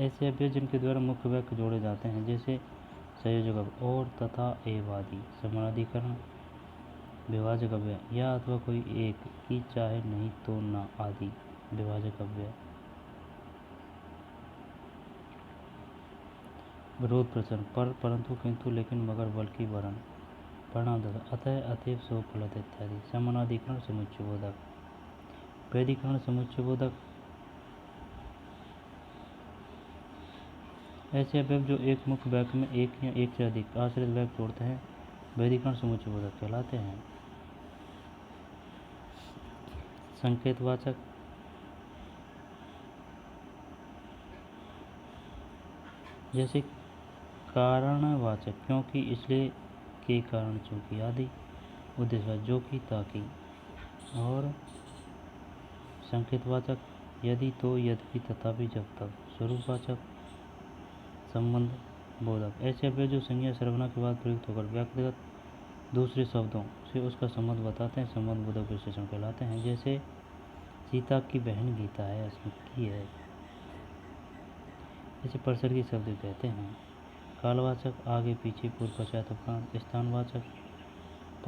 ऐसे अव्यय जिनके द्वारा मुख्य वाक्य जोड़े जाते हैं, जैसे संयोजक और, तथा, एवं आदि। समानाधिकरण, विभाजक अव्यय, या अथवा कोई एक की, चाहे, नहीं तो, ना आदि। विभाजक अव्यय। विरोध प्रश्न, पर, परंतु, किंतु, लेकिन, मगर, बल्कि, वरन। परिणाम दशा, अतः, अतएव, सो, फलत इत्यादि। समानाधिकरण, समुच्चय बोधक। व्यधिकरण, समुच्चय बोधक ऐसे अव्यय जो एक मुख्य वाक्य में एक या एक से अधिक आश्रित वाक्य जोड़ते हैं व्यधिकरण समुच्चय बोधक कहलाते हैं। संकेतवाचक, जैसे कारणवाचक, क्योंकि, इसलिए, के कारण, चूंकि आदि। उद्देश्यवाचक, जो कि, ताकि। और संकेतवाचक, यदि, तो, यद्यपि, तथापि, जब तक। स्वरूपवाचक, संबंध बोधक ऐसे अव्यय जो संज्ञा सर्वनाम के बाद प्रयुक्त होकर व्यक्तिगत दूसरे शब्दों से उसका संबंध बताते हैं संबंध बोधक विशेषण कहलाते हैं। जैसे सीता की बहन गीता है, अस्मिता है। इसे परसर्गी शब्द कहते हैं। कालवाचक, आगे, पीछे, पूर्व, पश्चात, उपरांत। स्थानवाचक,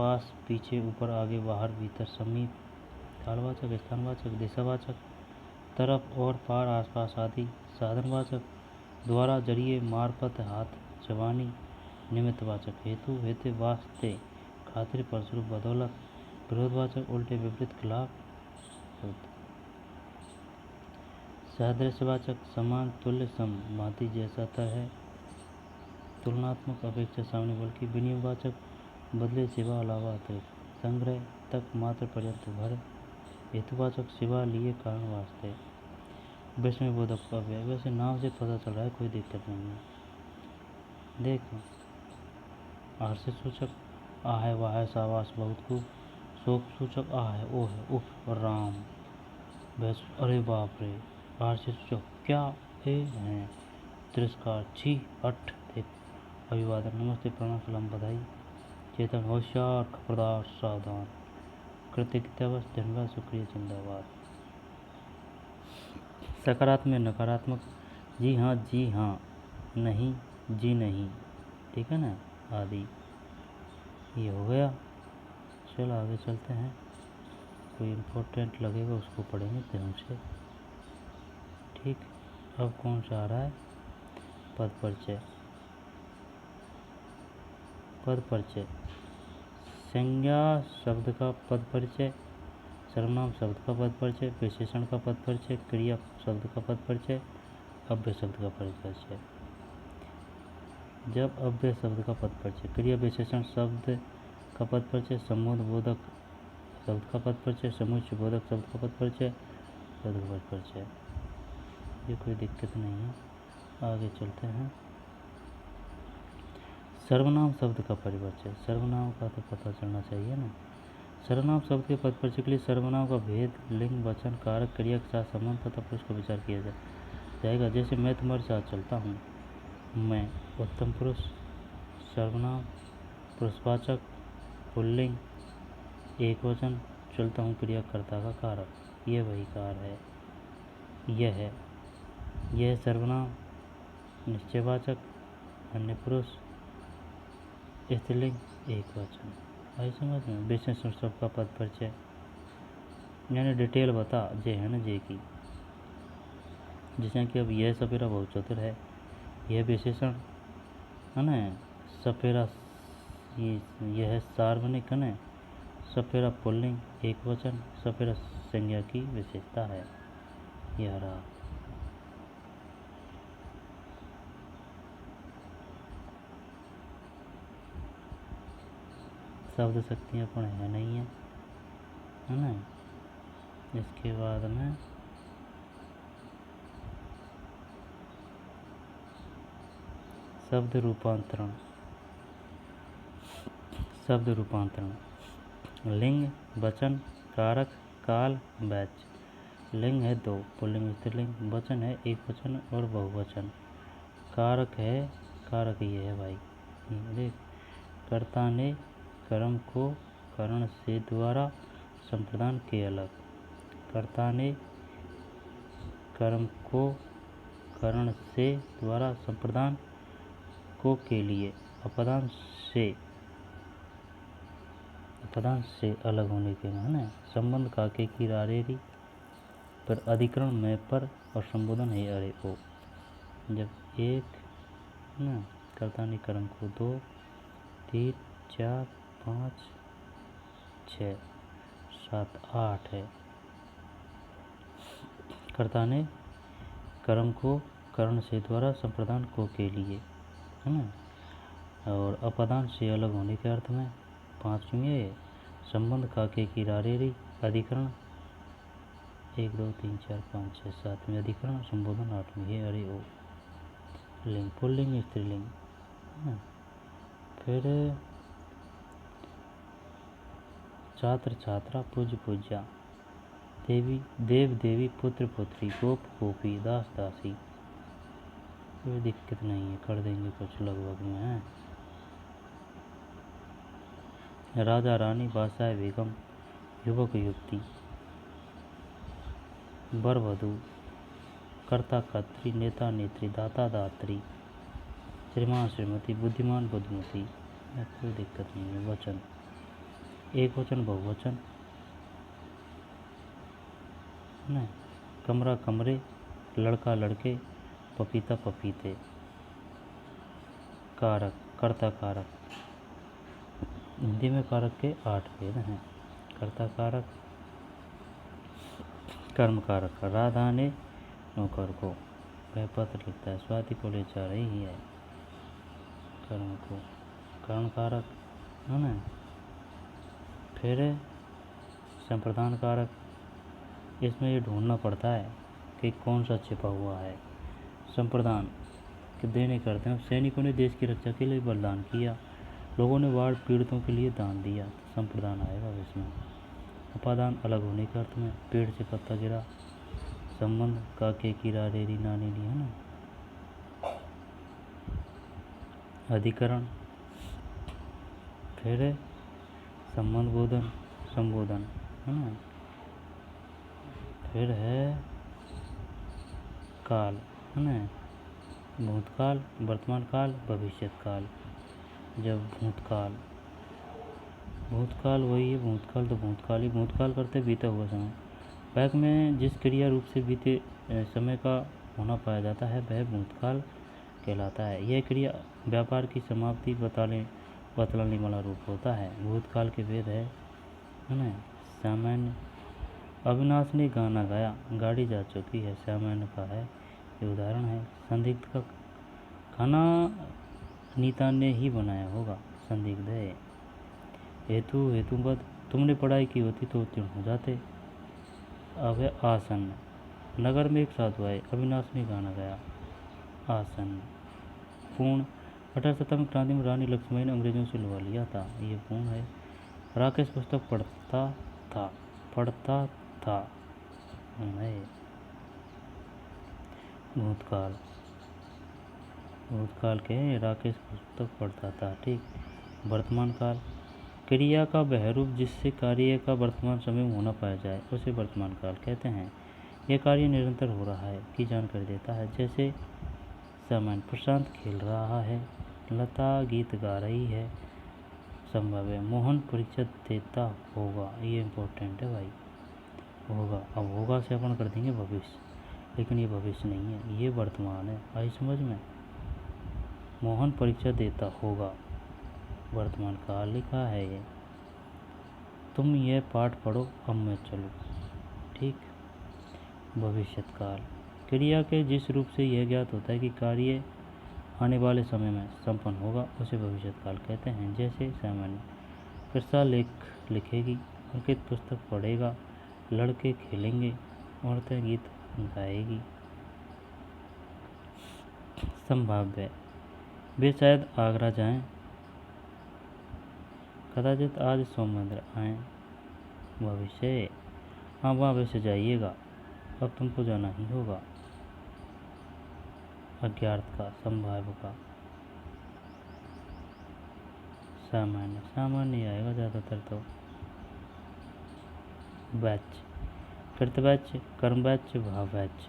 पास पीछे ऊपर आगे बाहर भीतर समीप, कालवाचक स्थानवाचक दिशावाचक, तरफ और पार आसपास आदि, साधनवाचक द्वारा जरिए मार्फत हाथ जवानी, निमित्तवाचक हेतु हेतु वास्ते खातिर फलस्वरूप बदौलत, विरोधवाचक उल्टे विपरीत खिलाफ, सादृश्यवाचक समान तुल्य सम भांति जैसा है, तुलनात्मक अपेक्षा सामने बल्कि, विनिमयवाचक बदले सिवा अलावा अतिरिक्त, संग्रह तक मात्र पर्यंत भर, हेतुवाचक सिवा लिए कारण वास्ते, विस्मय बोधक का अव्यय। वैसे नाम से पता चल रहा है कोई दिक्कत नहीं है। देखो आश्रय सूचक आ है वाह है सावास बहुत खूब, शोक सूचक आ है ओ है उफ और राम, बस अरे बाप रे, आश्रय सूचक क्या ए हैं, तिरस्कार छी हट देख, अभिवादन नमस्ते प्रणाम सलाम बधाई, चेतन होशियार खबरदार सावधान, कृतज्ञतावश धन्यवाद शुक्रिया जिंदाबाद, सकारात्मक नकारात्मक जी हाँ नहीं जी नहीं, ठीक है ना, आदि। ये हो गया। चलो आगे चलते हैं, कोई इम्पोर्टेंट लगेगा उसको पढ़ेंगे ध्यान से। ठीक, अब कौन सा आ रहा है, पद परिचय। पद परिचय, संज्ञा शब्द का पद परिचय, सर्वनाम शब्द का पद परिचय, विशेषण का पद परिचय, क्रिया शब्द का पद परिचय, अव्यय शब्द का पद परिचय। जब अव्यय शब्द का पद परिचय, क्रिया विशेषण शब्द का पद परिचय, समूह बोधक शब्द का पद परिचय, समुच्चय बोधक शब्द का पद परिचय, शब्द का पद परिचय, ये कोई दिक्कत नहीं है। आगे चलते हैं, सर्वनाम शब्द का परिचय। सर्वनाम का तो पता चलना चाहिए ना। सर्वनाम शब्द के पद परिचय के लिए सर्वनाम का भेद, लिंग, वचन, कारक, क्रिया के साथ संबंध तथा पुरुष का विचार किया जाएगा। जैसे मैं तुम्हारे साथ चलता हूँ, मैं उत्तम पुरुष, सर्वनाम, पुरुषवाचक, पुल्लिंग, एक वचन, चलता हूँ क्रिया कर्ता का कारक, यह वही कार है। यह सर्वनाम, निश्चयवाचक, अन्य पुरुष, स्त्रीलिंग, एक वचन। आई समझ में। विशेषण शब्द का पद परिचय यानी डिटेल बता जे है ना जे की, जैसे कि अब यह सपेरा बहुत चतुर है, यह विशेषण है ना, सपेरा यह सार्वजनिक है ना, सपेरा पुल्लिंग एक वचन, सपेरा संज्ञा की विशेषता है। यह रहा। शब्द शक्तियाँ पण है नहीं है ना। इसके बाद में शब्द रूपांतरण। शब्द रूपांतरण, लिंग, वचन, कारक, काल, वाच्य। लिंग है दो, पुल्लिंग स्त्रीलिंग, वचन है एक वचन और बहुवचन, कारक है, कारक ये है भाई, देख, कर्ता ने कर्म को करण से द्वारा संप्रदान के अलग, कर्ता ने कर्म को करण से द्वारा संप्रदान को के लिए, अपदान से अलग होने के माने, संबंध काके की रारेरी पर अधिकरण में पर और संबोधन है अरे ओ। जब एक ना कर्ता ने कर्म को 2 3 4 5 6 7 8 है, कर्ता ने कर्म को करण से द्वारा संप्रदान को के लिए है ना, और अपदान से अलग होने के अर्थ में। 5वें संबंध काके की रारेरी, अधिकरण 1 2 3 4 5 6 7वें अधिकरण, संबोधन 8वें है अरे ओ। लिंग, पुल्लिंग स्त्रीलिंग, फिर छात्र छात्रा, पूज्य पूज्या, देवी देव देवी, पुत्र पुत्री, गोप गोपी, दास दासी, कोई दिक्कत नहीं है, कर देंगे कुछ लगभग में है। राजा रानी, बादशाह बेगम, युवक युवती, वर वधू, कर्ता कर्त्री, नेता नेत्री, दाता दात्री, श्रीमान श्रीमती, बुद्धिमान बुद्धिमती, कोई दिक्कत नहीं है। वचन एक वचन बहुवचन, है। कमरा कमरे, लड़का लड़के, पपीता पपीते। कारक कर्ता कारक, हिंदी में कारक के 8 भेद हैं। कर्ता कारक, कर्म कारक, राधा ने नौकर को, वह पत्र लिखता है, स्वाति को ले जा रही है, कर्म को। कर्ण कारक, है ना। फिर संप्रदान कारक, इसमें ये ढूंढना पड़ता है कि कौन सा छिपा हुआ है। संप्रदान के देने करते हैं, सैनिकों ने देश की रक्षा के लिए बलिदान किया, लोगों ने बाढ़ पीड़ितों के लिए दान दिया, तो संप्रदान आएगा इसमें। उपादान अलग होने के अर्थ में, पेड़ से पत्ता गिरा, संबंध काके की रेरी नानी ली, है ना। अधिकरण, फिर संबंध बोधन संबोधन, है ना। फिर है काल, है ना, भूतकाल, वर्तमान काल, भविष्यत काल। जब भूतकाल, भूतकाल वही है, भूतकाल तो भूतकाल ही, भूतकाल करते बीता हुआ समय। वाक्य में जिस क्रिया रूप से बीते समय का होना पाया जाता है वह भूतकाल कहलाता है। यह क्रिया व्यापार की समाप्ति बतलाने वाला रूप होता है। भूतकाल के भेद है ना। सामान्य, अविनाश ने गाना गाया, गाड़ी जा चुकी है, सामान्य का है, ये उदाहरण है। संदिग्ध का, खाना नीता ने ही बनाया होगा, संदिग्ध है। हेतु हेतुबद्ध, तुमने पढ़ाई की होती तो उत्तीर्ण हो जाते। अब है आसन्न, नगर में एक साधु आए, अविनाश ने गाना गाया, आसन्न। पूर्ण, 18 क्रांति में रानी लक्ष्मीबाई ने अंग्रेजों से लुभा लिया था, ये पूर्ण है। राकेश पुस्तक पढ़ता था है। भूतकाल, भूतकाल के राकेश पुस्तक पढ़ता था, ठीक। वर्तमान काल, क्रिया का वह रूप जिससे कार्य का वर्तमान समय में होना पाया जाए उसे वर्तमान काल कहते हैं। यह कार्य निरंतर हो रहा है की जानकारी देता है। जैसे सामान्य, प्रशांत खेल रहा है, लता गीत गा रही है, संभव है। मोहन परीक्षा देता होगा, ये इम्पोर्टेंट है भाई, होगा। अब होगा से अपन कर देंगे भविष्य, लेकिन ये भविष्य नहीं है, ये वर्तमान है। आई समझ में। मोहन परीक्षा देता होगा, वर्तमान काल लिखा है ये। तुम यह पाठ पढ़ो, अब मैं चलूँ, ठीक। भविष्यत काल, क्रिया के जिस रूप से यह ज्ञात होता है कि कार्य आने वाले समय में संपन्न होगा उसे भविष्यत काल कहते हैं। जैसे सामान्य, कृष्णा लेख लिखेगी, अंकित पुस्तक पढ़ेगा, लड़के खेलेंगे, औरतें गीत गाएगी। संभाव्य, वे शायद आगरा जाएं, कदाचित आज सोम मंदिर आएँ। भविष्य, हाँ वहाँ वैसे जाइएगा, अब तुमको जाना ही होगा। अज्ञात का, संभाव्य का। सामान्य, सामान्य आएगा ज़्यादातर तो। वाच्य, कृतवाच्य, कर्मवाच्य, भाववाच्य।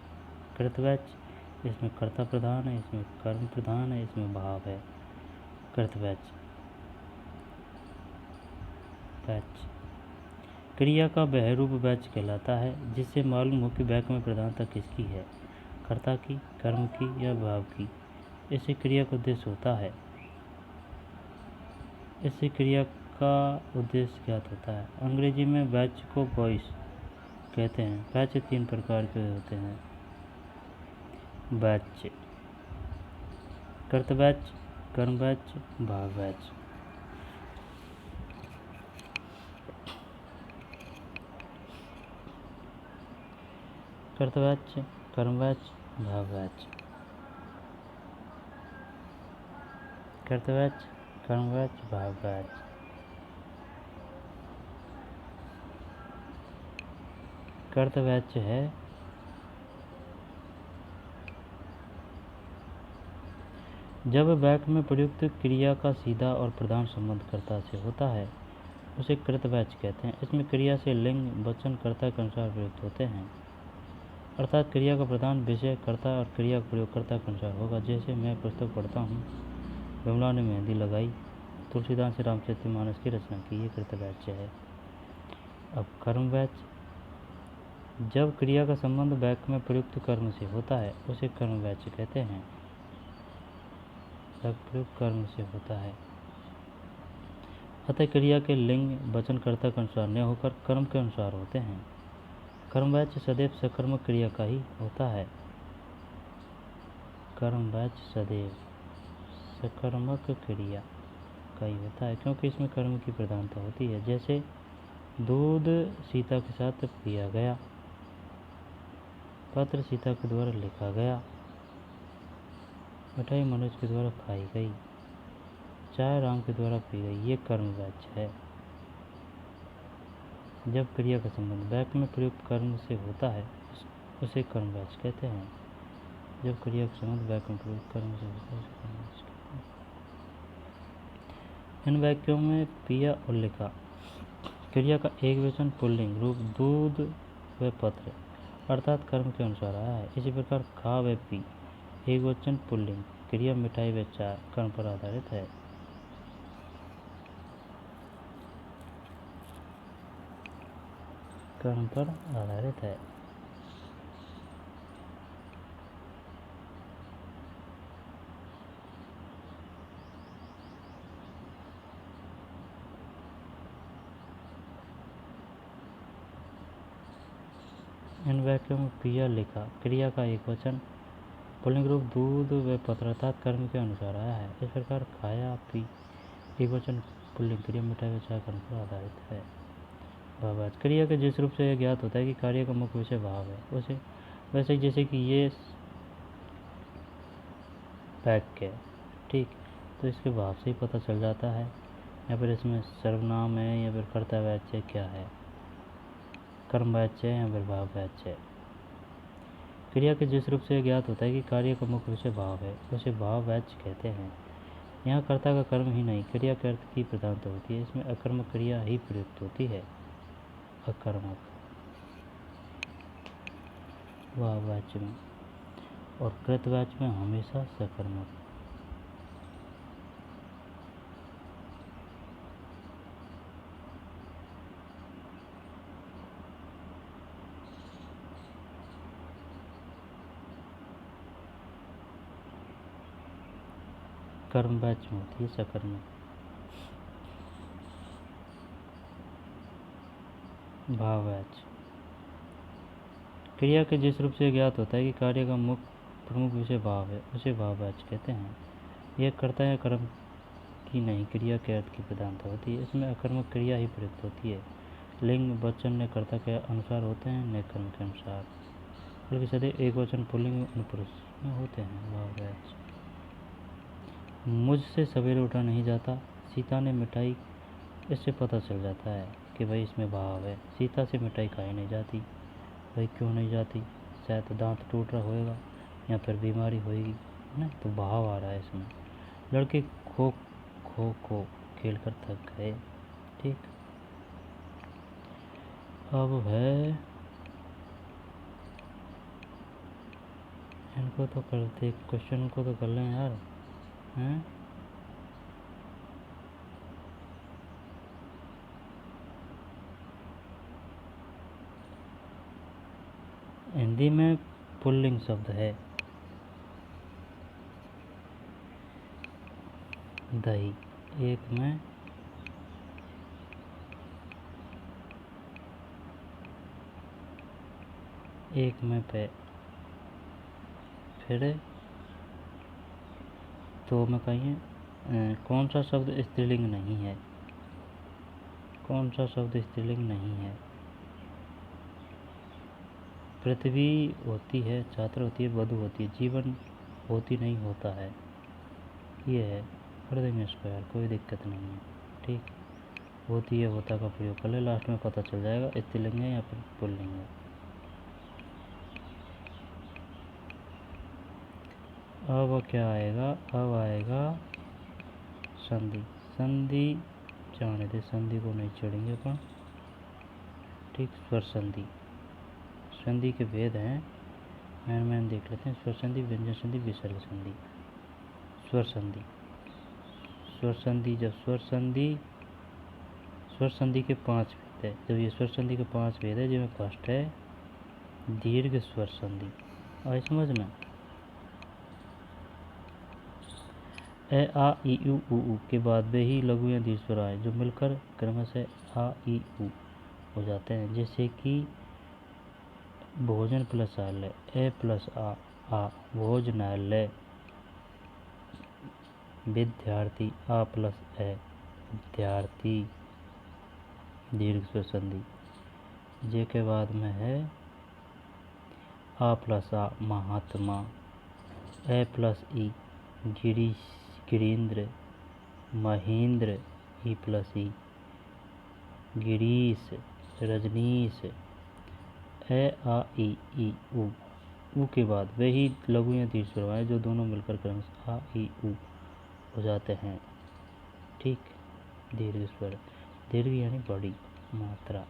कृतवाच्य, इसमें कर्ता प्रधान है, इसमें कर्म प्रधान है, इसमें भाव है। कृतवाच्य, वाच्य, क्रिया का वह रूप वाच्य कहलाता है जिससे मालूम हो कि वाक्य में प्रधानता किसकी है, कर्ता की, कर्म की या भाव की। इससे क्रिया का उद्देश्य होता है, इससे क्रिया का उद्देश्य ज्ञात होता है। अंग्रेजी में वाच्य को वॉइस कहते हैं। वाच्य 3 प्रकार के होते हैं। वाच्य, कर्तवाच्य, कर्मवाच्य, भाववाच्य। कर्तवाच्य, कर्मवाच्य, भाववाच्य। कर्तवाच्य, कर्मवाच्य, भाववाच्य। कर्तवाच्य है जब वाक्य में प्रयुक्त क्रिया का सीधा और प्रधान संबंध कर्ता से होता है उसे कृतवाच्य कहते हैं। इसमें क्रिया से लिंग वचन कर्ता के अनुसार प्रयुक्त होते हैं, अर्थात क्रिया का प्रधान विषय कर्ता और क्रिया का प्रयोग कर्ता के अनुसार होगा। जैसे मैं पुस्तक पढ़ता हूँ, विमला ने मेहंदी लगाई, तुलसीदास ने रामचरितमानस की रचना की, ये कृतवाच्य है। अब कर्मवाच्य, जब क्रिया का संबंध वाक्य में प्रयुक्त कर्म से होता है उसे कर्मवाच्य कहते हैं। जब प्रयुक्त कर्म से होता है, अतः क्रिया के लिंग वचनकर्ता के अनुसार न होकर कर्म के अनुसार होते हैं। कर्मवाच्य सदैव सकर्मक क्रिया का ही होता है। कर्मवाच्य सदैव सकर्मक क्रिया का ही होता है, क्योंकि इसमें कर्म की प्रधानता होती है। जैसे दूध सीता के साथ पिया गया, पत्र सीता के द्वारा लिखा गया, मिठाई मनुष्य के द्वारा खाई गई, चाय राम के द्वारा पी गई, ये कर्मवाच्य है। जब क्रिया का संबंध वाक्य में प्रयुक्त कर्म से होता है उसे कर्मवाच्य कहते हैं। जब क्रिया का संबंध वाक्य में प्रयुक्त कर्म से होता है उसे कर्मवाच्य कहते हैं। इन वाक्यों में पिया और लिखा क्रिया का एक वचन पुल्लिंग रूप दूध व पत्र अर्थात कर्म के अनुसार आया है। इसी प्रकार खा व पी एक वचन पुल्लिंग क्रिया मिठाई व चाय कर्म पर आधारित है। कर्म पर आधारित है। इन वाक्यों में पिया लिखा क्रिया का एक वचन पुल्लिंग रूप दूध व पत्र अर्थात कर्म के अनुसार आया है। इस प्रकार खाया पी एक वचन पुल्लिंग क्रिया मिठाई व चाय कर्म पर आधारित है। भावार्थ, क्रिया के जिस रूप से यह ज्ञात होता है कि कार्य का मुख्य विषय भाव है उसे वैसे जैसे कि ये वाक्य है, ठीक, तो इसके भाव से ही पता चल जाता है। या फिर इसमें सर्वनाम है या फिर कर्तावाच्य क्या है, कर्मवाच्य है या फिर भाववाच्य है। क्रिया के जिस रूप से ज्ञात होता है कि कार्य का मुख्य विषय भाव है उसे भाववाच्य कहते हैं। यहाँ कर्ता का कर्म ही नहीं क्रिया के अर्थ की प्रधानता होती है। इसमें अकर्मक क्रिया ही प्रयुक्त होती है। अकर्मक भाववाच्य में और कृतवाच्य में हमेशा सकर्मक। कर्मवाच्य में होती है सकर्मक। भाववाच्य, क्रिया के जिस रूप से ज्ञात होता है कि कार्य का प्रमुख विषय भाव है उसे भाववाच्य कहते हैं। यह कर्ता या कर्म की नहीं क्रिया के अर्थ की प्रधानता होती है। इसमें अकर्मक क्रिया ही प्रयुक्त होती है। लिंग वचन न कर्ता के अनुसार होते हैं न कर्म के अनुसार, बल्कि सदैव एक वचन पुल्लिंग पुरुष में होते हैं। भाववाच्य, मुझसे सवेरे उठा नहीं जाता, सीता ने मिठाई, इससे पता चल जाता है कि भाई इसमें भाव है। सीता से मिठाई खाई नहीं जाती, भाई क्यों नहीं जाती, शायद दांत टूट रहा होएगा या फिर बीमारी होएगी, है ना, तो भाव आ रहा है इसमें। लड़के खो खो खेल कर थक गए, ठीक। अब है, इनको तो करते, क्वेश्चन को तो कर लें यार, हैं। हिंदी में पुल्लिंग शब्द है दही, एक में पे, फिर तो में कहिए कौन सा शब्द स्त्रीलिंग नहीं है, कौन सा शब्द स्त्रीलिंग नहीं है। पृथ्वी होती है, छात्र होती है, वधु होती है, जीवन होती नहीं होता है, ये है। कर देंगे इसको यार, कोई दिक्कत नहीं है, ठीक। होती है होता का प्रयोग कर ले, लास्ट में पता चल जाएगा स्त्रीलिंग है या फिर पुल्लिंग है। अब क्या आएगा, अब आएगा संधि। संधि जाने दे, संधि को नहीं छोड़ेंगे अपन, ठीक। स्वर संधि, संधि के भेद हैं, मैन देख लेते हैं। स्वर संधि, व्यंजन संधि, विसर्ग संधि। स्वर संधि, स्वर संधि, जब स्वर संधि के 5 भेद है, जब ये स्वर संधि के 5 भेद है, जिसमें फर्स्ट है दीर्घ स्वर संधि। आई समझ में? ए आ ई उ के बाद वे ही लघु या दीर्घ स्वर आए जो मिलकर क्रमशः आ ई उ हो जाते हैं, जैसे कि भोजन प्लस आलय, ए प्लस आ भोजनालय। विद्यार्थी, आ प्लस ए विद्यार्थी, दीर्घ स्वर संधि। जे के बाद में है आ प्लस आ महात्मा, ए प्लस ई गिरीन्द्र महेंद्र, ई प्लस ई गिरीश रजनीश। ए आ ई उ के बाद वही लघु या दीर्घ स्वर आए जो दोनों मिलकर क्रमशः आ ई उ हो जाते हैं। ठीक, दीर्घ स्वर, दीर्घ यानी बड़ी मात्रा।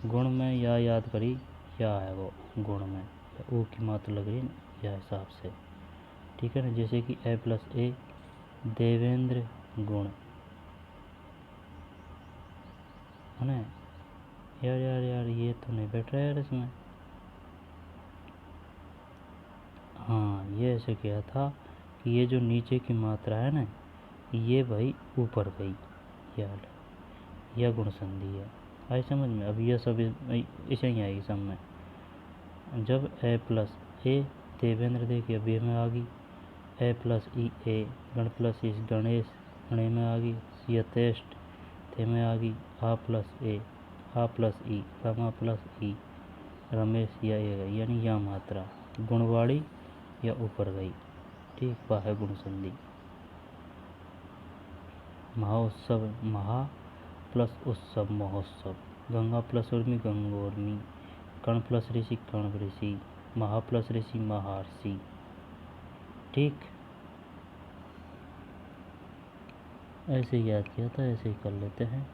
गुण में या याद करी, या है वो गुण में ऊ की मात्रा लग रही है या हिसाब से। ठीक है ना, जैसे कि ए प्लस ए देवेंद्र गुण है ना। यार ये तो नहीं बैठ रहा यार इसमें। हाँ, ये ऐसे किया था कि ये जो नीचे की मात्रा है ना, ये भाई ऊपर गई, यह गुण संधि है। आई समझ में? अब यह सब इसे ही आएगी सब में। जब ए प्लस ए देवेंद्र देखिए अभी में आ गई, ए प्लस ई ए गण प्लस इस गणेश गणे में आ गई, यथेष्ट थे में आ गई, आ प्लस ई रमा प्लस ई रमेश, या गई यानी यह मात्रा गुणवाड़ी या ऊपर गई। ठीक, वह है गुण संधि। महोत्सव, महा प्लस उत्सव महोत्सव, गंगा प्लस उर्मी गंगोर्मी, कर्ण प्लस ऋषि कर्ण ऋषि, महा प्लस ऋषि महर्षि। ठीक, ऐसे याद किया था, ऐसे ही कर लेते हैं।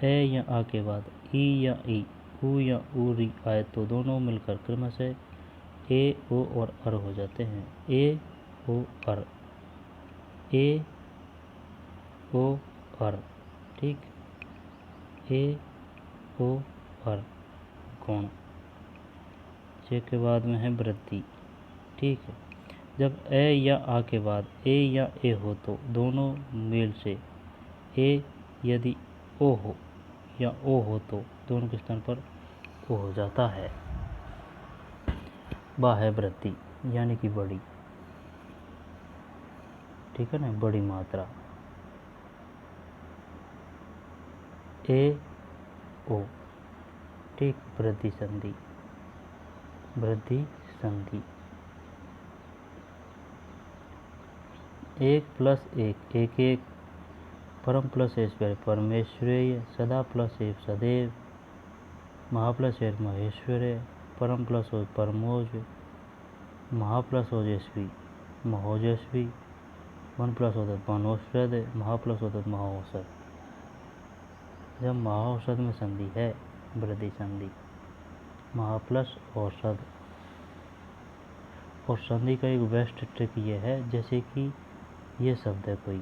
ए या आ के बाद ई या ई उ या उ री आए तो दोनों मिलकर क्रमशः ए ओ और अर हो जाते हैं। ए ओ अर, ए ओ अर। ठीक, ए ओ अर गुण। जे के बाद में है वृद्धि। ठीक है, जब ए या आ के बाद ए या ए हो तो दोनों मेल से ए यदि ओ हो या ओ हो तो दोनों के स्थान पर ओ हो जाता है। वह है वृद्धि यानी कि बड़ी। ठीक है ना, बड़ी मात्रा। ए ओ। ठीक, वृद्धि संधि, वृद्धि संधि। एक प्लस एक एक एक, परम प्लस ऐश्वर्य परमेश्वरीय, सदा प्लस एव सदैव, महा प्लस एव महेश्वर्य, परम प्लस ओज परमोज, महा प्लस ओजस्वी महोजस्वी, वन प्लस होता वनौषध, महा प्लस होता महाऔषध। जब महाऔषध में संधि है वृद्धि संधि, महा प्लस औषध। और संधि का एक बेस्ट ट्रिक ये है, जैसे कि ये शब्द है कोई,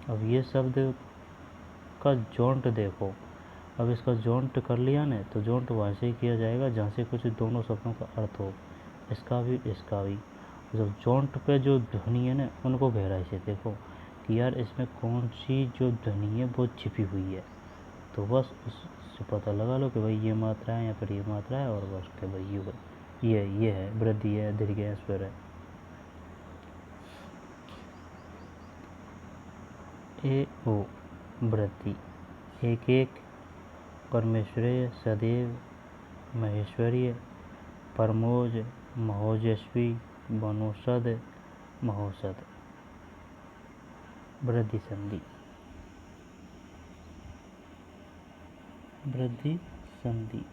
अब ये शब्द का जॉन्ट देखो, अब इसका जॉन्ट कर लिया ना तो जॉन्ट वहाँ से ही किया जाएगा जहाँ से कुछ दोनों शब्दों का अर्थ हो, इसका भी इसका भी। जब जॉन्ट पे जो ध्वनि है ना उनको गहराई से देखो कि यार इसमें कौन सी जो ध्वनि है वो छिपी हुई है, तो बस उससे पता लगा लो कि भाई ये मात्रा है या फिर ये मात्रा है, और बस के भाई ये है वृद्धि है, दीर्घ है, स्वर है। ए ओ वृद्धि, एक एक, परमेश्वरीय सदैव महेश्वरीय, परमोज महोजस्वी, वनौषध महोषध। वृद्धि संधि, वृद्धि संधि।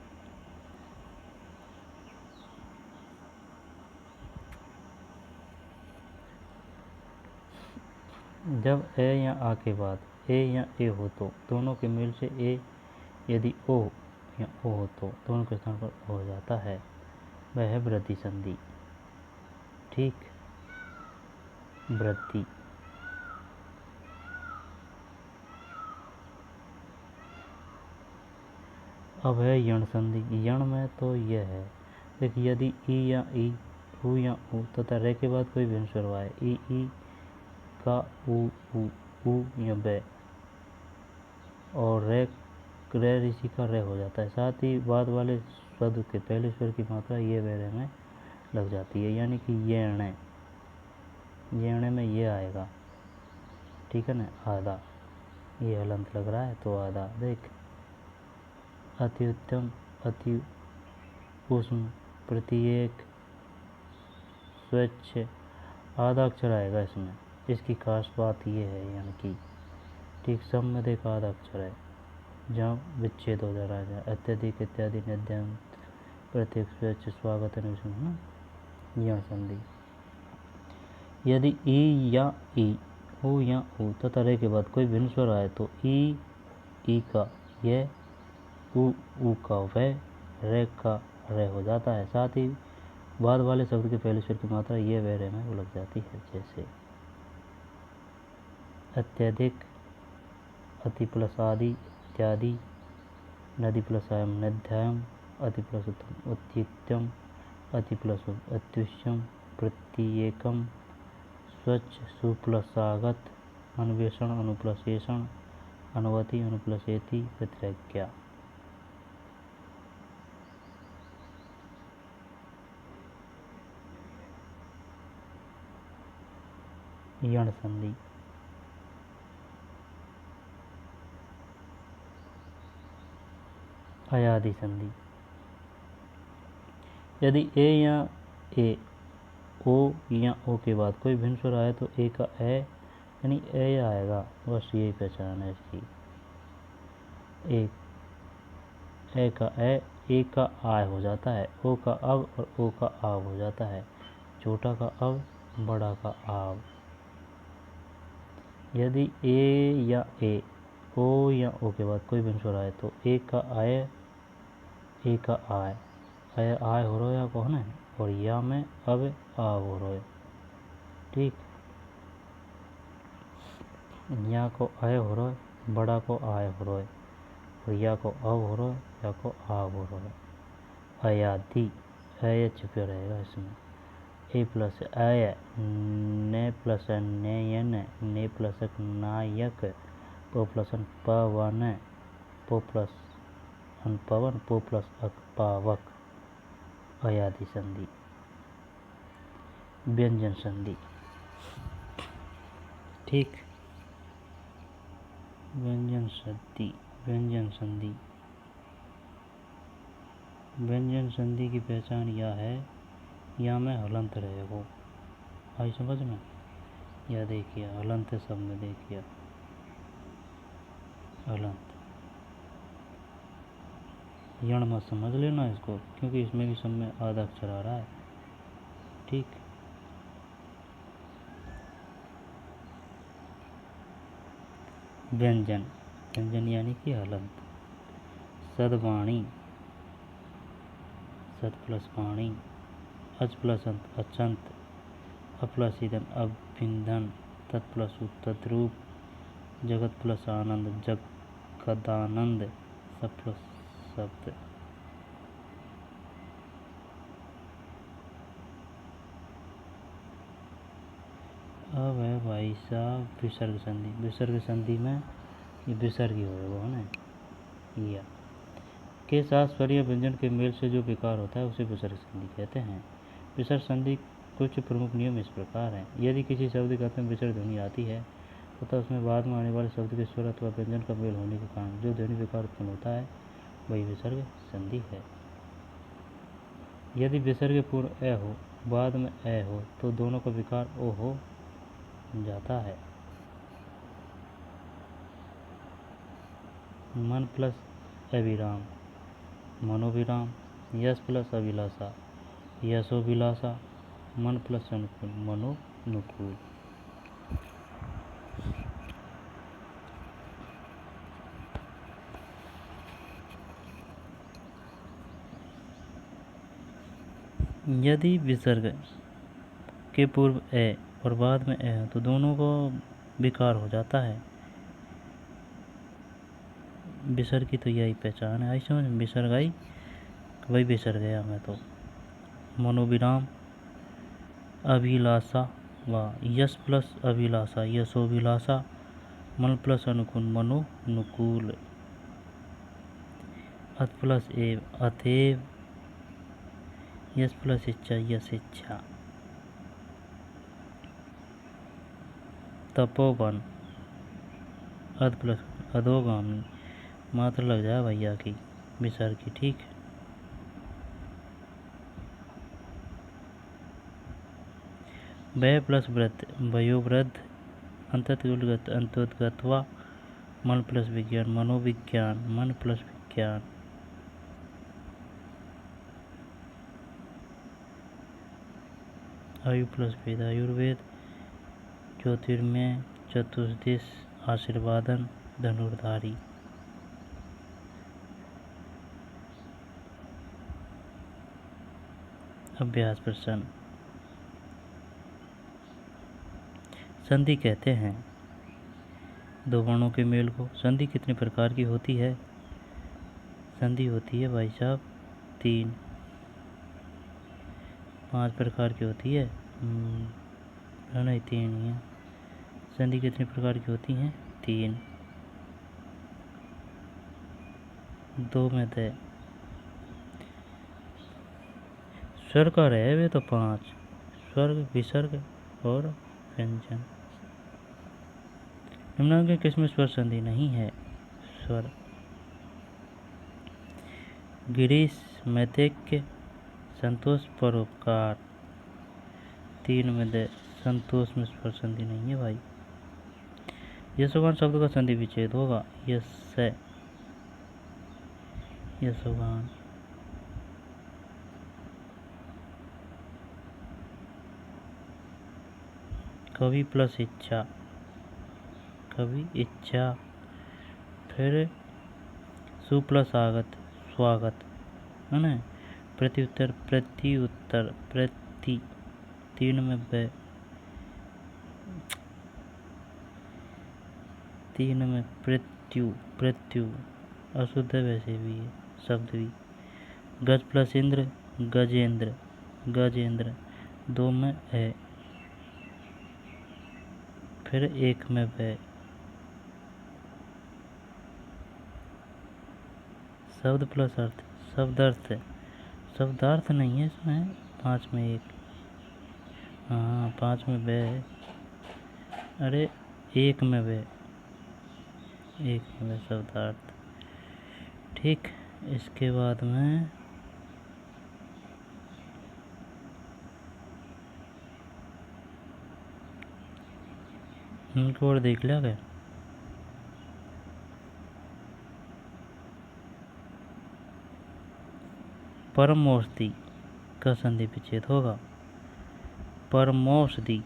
जब ए या आ के बाद ए या ए हो तो दोनों के मेल से ए यदि ओ या ओ हो तो दोनों के स्थान पर हो जाता है, वह है वृद्धि संधि। ठीक, वृद्धि। अब है यण संधि। यण में तो यह है, देखिए यदि ई या ई, ऊ या ऊ तथा रे के बाद कोई भिन्न स्वर आए, ई का ऊ या बे, और रे ऋषि का रे हो जाता है। साथ ही बाद वाले शब्द के पहले स्वर की मात्रा ये वेरे में लग जाती है, यानी कि ये में ये आएगा, ठीक है ना, आधा। ये हलंत लग रहा है तो आधा। देख, अति उत्तम, अति उष्ण, प्रत्येक, स्वच्छ, आधा अक्षर आएगा इसमें। इसकी खास बात ये है, यानी कि ठीक सब में देख आधा अक्षर है, जहाँ विच्छेद हो जा रहा है, अत्यधिक इत्यादि, नद्यांत, प्रत्येक, स्वच्छ, स्वागत, यण संधि। यदि ई या ई, ऊ या ऊ तथा रे के बाद कोई भिन्न स्वर आए तो ई का ये, ऊ का वह, रे का रे हो जाता है। साथ ही बाद वाले शब्द के पहले स्वर की मात्रा ये वह रे में लग जाती है, जैसे अत्यधिक, अति प्लस आदि, इत्यादि, नदी प्लस आयम, नद्यायम, अति प्लस उत्तम, उत्तम, अति प्लस अत्युष्यम, प्रत्येकम, स्वच्छ, सु प्लस आगत, अन्वेषण, अनु प्लस येषण, अनुवति, अनु प्लस एति, प्रतिज्ञा। यण संधि। अयादि संधि। यदि ए या ए, ओ या ओ के बाद कोई भिन्न स्वर आए तो ए का ए, यानी ए आएगा, बस यही पहचान है इसकी। ए का ए का आ हो जाता है, ओ का अब और ओ का आव हो जाता है, छोटा का अब, बड़ा का आव। यदि ए या ए, ओ या ओ के बाद कोई भिन्न स्वर आए तो ए का आय, ए का आय, आय हो रहा है कौन है, और या में अब आव हो रहा है, ठीक। या को आय हो रहा है, बड़ा को आय हो रहा है, और या को अब हो रहा है, या को आव हो रहा है। अयादि, अय छुपे रहेगा इसमें। ए प्लस अय, ने प्लस नयन, ने प्लस नायक, पो प्लस पवन, पो प्लस पवन, पो प्लस पावक। अयादि संधि। व्यंजन संधि, ठीक, व्यंजन संधि। व्यंजन संधि, व्यंजन संधि की पहचान यह है, या में हलंत रहेगा। आई समझ में? यह देखिए हलंत शब्द में, देखिए हलंत। यण मत समझ लेना इसको, क्योंकि इसमें भी सब में आधा अक्षर आ रहा है, ठीक। व्यंजन, व्यंजन यानी कि हलंत। सदवाणी, सद प्लस वाणी, अच प्लस अंत, अचंत, अप्लस ईंधन, अभिंधन, तत् प्लस तद्रूप, जगत प्लस आनंद, जगदानंद, सब प्लस शब्द। अब है भाई साहब विसर्ग संधि। विसर्ग संधि में ये विसर्ग होगा ना, या के साथ स्वर या व्यंजन के मेल से जो विकार होता है उसे विसर्ग संधि कहते हैं। विसर्ग संधि कुछ प्रमुख नियम इस प्रकार हैं। यदि किसी शब्द के अंत में विसर्ग ध्वनि आती है तथा उसमें बाद में आने वाले शब्द के स्वर अथवा व्यंजन का मेल होने के कारण जो ध्वनि विकार उत्पन्न होता है वही विसर्ग संधि है। यदि विसर्ग पूर्व ए हो, बाद में ए हो, तो दोनों का विकार ओ हो जाता है। मन प्लस अविराम, मनोविराम, यश प्लस अभिलाषा, यशोभिलाषा, मन प्लस अनुकूल, मनोनुकूल। यदि विसर्ग के पूर्व ए और बाद में ए हो तो दोनों को विकार हो जाता है। विसर्ग की तो यही पहचान है। आई समझ, विसर्ग आई वही विसर्ग गया मैं तो। मनोविराम अभिलाषा व यश प्लस अभिलाषा यशोभिलाषा, मन प्लस अनुकूल मनोनुकूल, अत प्लस एव अतएव, यश प्लस इच्छा यश इच्छा। तपोवन अध प्लस अधोगामी, मात्र लग जाए भैया की विसर्ग की, ठीक है। वह प्लस वृद्ध वयोवृद्ध, अंतोद्गत अंतोद्गतवा, मन प्लस विज्ञान मनोविज्ञान, मन प्लस विज्ञान। आयु प्लस वेद आयुर्वेद, ज्योतिर्मय चतुर्दिश आशीर्वादन धनुर्धारी। अभ्यास प्रश्न। संधि कहते हैं दो वर्णों के मेल को। संधि कितने प्रकार की होती है? संधि होती है भाई साहब 3, 5 प्रकार की होती है। नहीं 3 ही है। संधि कितने प्रकार की होती हैं? 3। 2 में थे स्वर का रहे वे तो 5, स्वर्ग विसर्ग और व्यंजन। निम्नांकित किसमें स्वर संधि नहीं है? स्वर गिरीश मैत्रेय संतोष परोपकार, 3 में दे संतोष में स्वर संधि नहीं है भाई। यशोगान शब्द का संधि विच्छेद होगा यशोगान। कवि प्लस इच्छा कवि इच्छा, फिर सु प्लस आगत स्वागत है ना। प्रत्युत्तर प्रति, 3 में ब, 3 में प्रत्यु अशुद्ध वैसे भी है शब्द भी। गज प्लस इंद्र गजेंद्र, 2 में है, फिर 1 में व। शब्द प्लस अर्थ शब्दार्थ नहीं है इसमें। 5 में 1, हाँ 5 में व है। अरे 1 में व, 1 में व शब्दार्थ, ठीक। इसके बाद में इनको और देख लिया गया। परमौषधि का संधि विच्छेद होगा। परमौषधि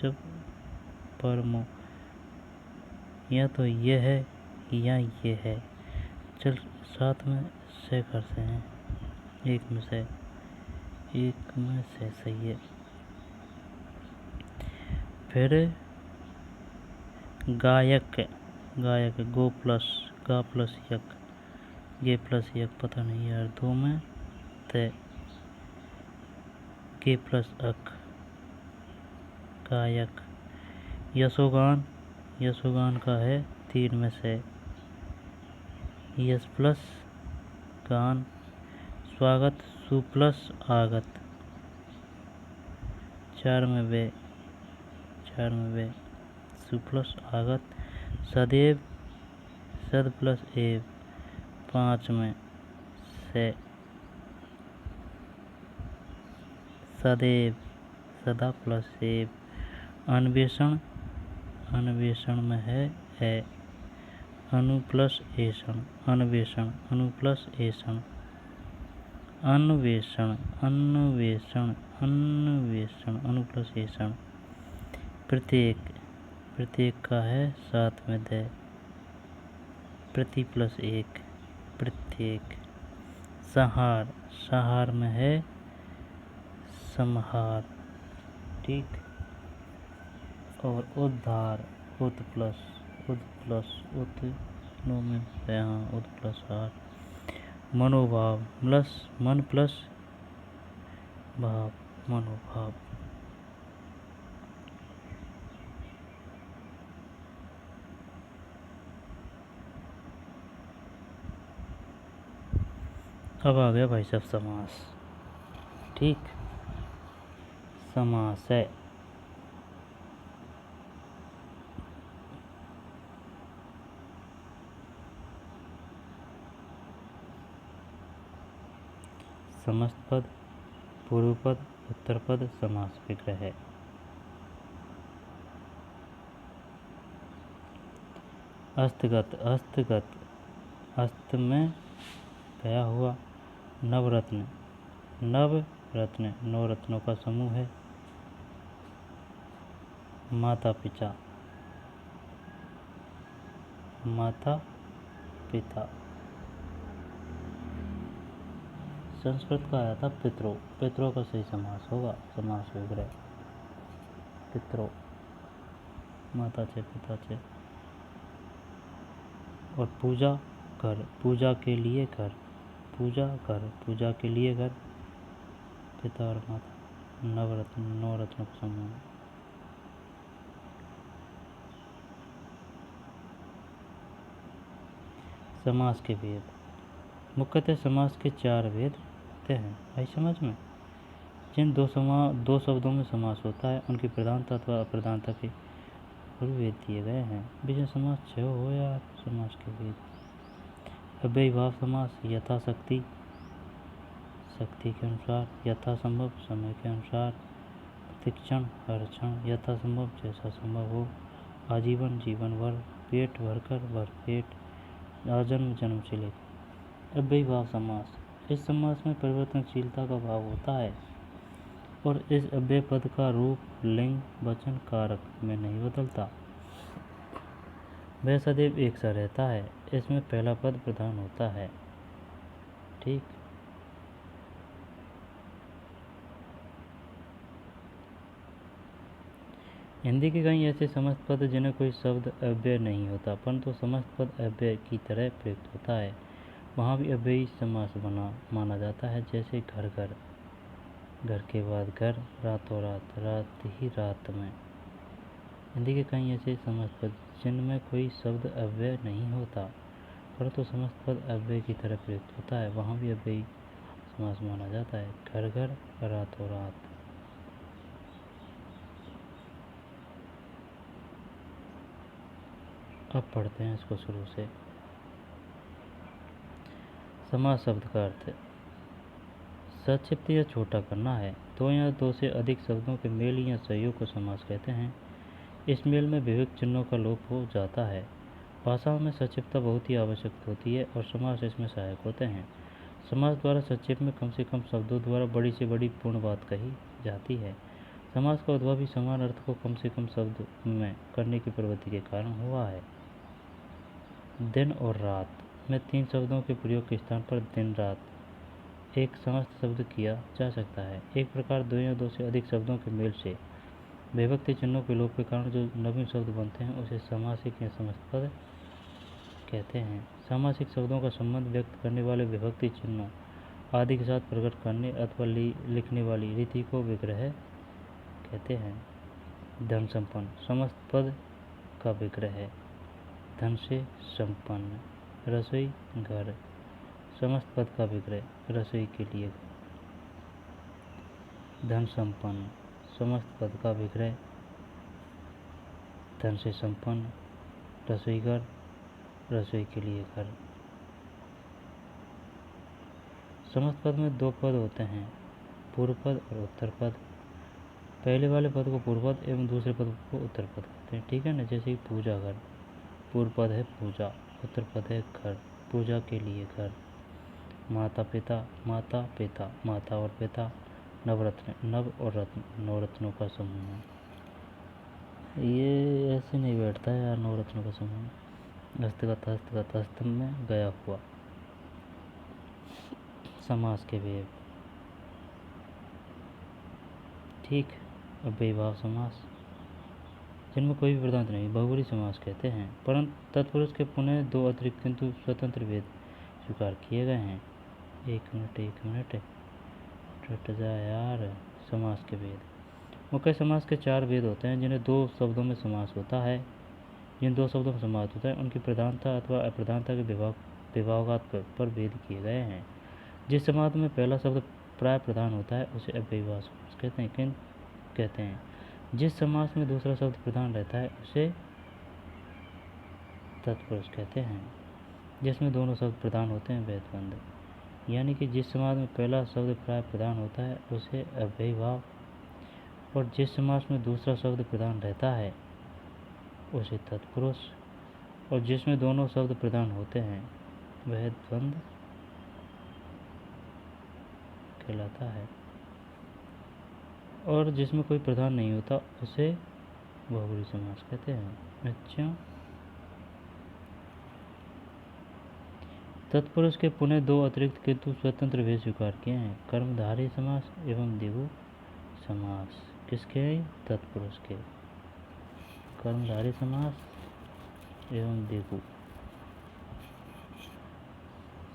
जब परमो या तो ये है या ये है। चल साथ में से करते हैं, 1 में से सही है। फिर गायक गो प्लस गा प्लस यक, गे प्लस यक पता नहीं यार। 2 में ते के प्लस अक गायक। यशोगान का है 3 में से यश प्लस गान। स्वागत सु प्लस आगत, 4 में वे सु प्लस आगत। सदैव सद प्लस एव, 5 में से सदैव सदा प्लस एव। अन्वेषण में है अनु प्लस ऐषण, अन्वेषण अनु प्लस ऐषण। अन्वेषण अनु प्लस ऐषण। प्रत्येक प्रत्येक का है साथ में दे, प्रति प्लस एक, प्रत्येक। संहार, संहार में है संहार, ठीक। और उद्धार, उद प्लस उद नो में यहाँ उद प्लस हार। मनोभाव प्लस मन प्लस भाव, मनोभाव। अब आ गया भाई साहब समास, ठीक। समास है समस्त पद, पूर्व पद, उत्तर पद, समास विग्रह है। अस्तगत, अस्तगत, अस्त में गया हुआ। नवरत्न, नवरत्न, नौ रत्नों का समूह है। माता पिता, माता पिता। संस्कृत का आया था पितरों, पितरों का सही समास होगा, समास विग्रह। पितरों, माता चे पिता चे। और पूजा घर, पूजा के लिए घर, पूजा घर, पूजा के लिए घर। पिता और माता, नवरत्न, नौ रत्नों का समूह। समास के भेद, मुख्यतः समास के 4 भेद होते हैं। आई समझ में? जिन दो शब्दों में समास होता है उनकी प्रधानता अथवा अप्रधानता के भेद दिए गए हैं। विषय समास 6 हो या समास के भेद। अव्ययी भाव समास, यथाशक्ति, शक्ति के अनुसार, यथासंभव, समय के अनुसार, प्रतिक्षण, हर क्षण, यथासंभव, जैसा संभव हो, आजीवन, जीवन भर, पेट भरकर, भरपेट, आजन्म, जन्म से लेकर। अव्ययी भाव समास, इस समास में परिवर्तनशीलता का भाव होता है और इस अव्यय पद का रूप लिंग, वचन, कारक में नहीं बदलता, वह सदैव एक सा रहता है। इसमें पहला पद प्रधान होता है, ठीक। हिंदी के कई ऐसे समस्त पद जिन्हें कोई शब्द अव्यय नहीं होता परंतु समस्त पद अव्यय की तरह प्रयुक्त होता है, वहाँ भी अव्ययी समास माना जाता है। जैसे घर घर, घर के बाद घर, रातों रात, रात ही रात में। हिंदी के कई ऐसे समस्त पद जिनमें कोई शब्द अव्यय नहीं होता परंतु समस्त पद अव्यय की तरह प्रयुक्त होता है, वहाँ भी अव्ययी समास माना जाता है। घर घर, रातों रात। अब पढ़ते हैं इसको शुरू से। समास शब्द का अर्थ है संक्षिप्त या छोटा करना है। दो या दो से अधिक शब्दों के मेल या सहयोग को समास कहते हैं। इस मेल में विविध चिन्हों का लोप हो जाता है। भाषा में संक्षिप्तता बहुत ही आवश्यक होती है और समास इसमें सहायक होते हैं। समास द्वारा संक्षेप में कम से कम शब्दों द्वारा बड़ी से बड़ी पूर्ण बात कही जाती है। समास का उद्भव भी समान अर्थ को कम से कम शब्द में करने की प्रवृत्ति के कारण हुआ है। दिन और रात में 3 शब्दों के प्रयोग के स्थान पर दिन रात एक समस्त शब्द किया जा सकता है। एक प्रकार दो या दो से अधिक शब्दों के मेल से विभक्ति चिन्हों के लोप के कारण जो नवीन शब्द बनते हैं उसे सामासिक या समस्त पद कहते हैं। सामासिक शब्दों का संबंध व्यक्त करने वाले विभक्ति चिन्हों आदि के साथ प्रकट करने अथवा लिखने वाली रीति को विग्रह कहते हैं। धन संपन्न, समस्त पद का विग्रह है। धन से संपन्न। रसोई घर, समस्त पद का विग्रह, रसोई के लिए। धन संपन्न, समस्त पद का विग्रह, धन से संपन्न, रसोई घर, रसोई के लिए घर। समस्त पद में 2 पद होते हैं, पूर्व पद और उत्तर पद। पहले वाले पद को पूर्व पद एवं दूसरे पद को उत्तर पद कहते हैं, ठीक है ना। जैसे पूजा घर, पूर्व पद है पूजा, उत्तर पद है घर, पूजा के लिए घर। माता पिता, माता पिता, माता और पिता। नवरत्न, नव और रत्न, 9 रत्नों का समूह है। ये ऐसे नहीं बैठता है यार, नवरत्न का समूह। हस्तगत हस्त में गया हुआ। समास के भेद, ठीक। अव्ययीभाव समास जिनमें कोई भी पदार्थ नहीं, बहुब्रीहि समास कहते हैं। परंतु तत्पुरुष के पुनः दो अतिरिक्त किंतु स्वतंत्र भेद स्वीकार किए गए हैं। एक मिनट टट जा यार। समास के भेद, मुख्य समास के चार भेद होते हैं जिन्हें दो शब्दों में समास होता है। जिन दो शब्दों में समास होता है उनकी प्रधानता अथवा अप्रधानता के विभागात पर भेद किए गए हैं। जिस समास में पहला शब्द प्राय प्रधान होता है उसे अव्ययीभाव समास कहते हैं। जिस समास में दूसरा शब्द प्रधान रहता है उसे तत्पुरुष कहते हैं। जिसमें दोनों शब्द प्रधान होते हैं भेदबंद, यानी कि जिस समास में पहला शब्द प्राय प्रधान होता है उसे अव्ययीभाव, और जिस समास में दूसरा शब्द प्रधान रहता है उसे तत्पुरुष, और जिसमें दोनों शब्द प्रधान होते हैं वह द्वंद्व कहलाता है, और जिसमें कोई प्रधान नहीं होता उसे बहुब्रीहि समास कहते हैं। अच्छा, तत्पुरुष के पुनः दो अतिरिक्त किंतु स्वतंत्र भेद स्वीकार किए हैं। कर्मधारय समास एवं द्विगु समास। किसके? तत्पुरुष के। कर्मधारय समास एवं द्विगु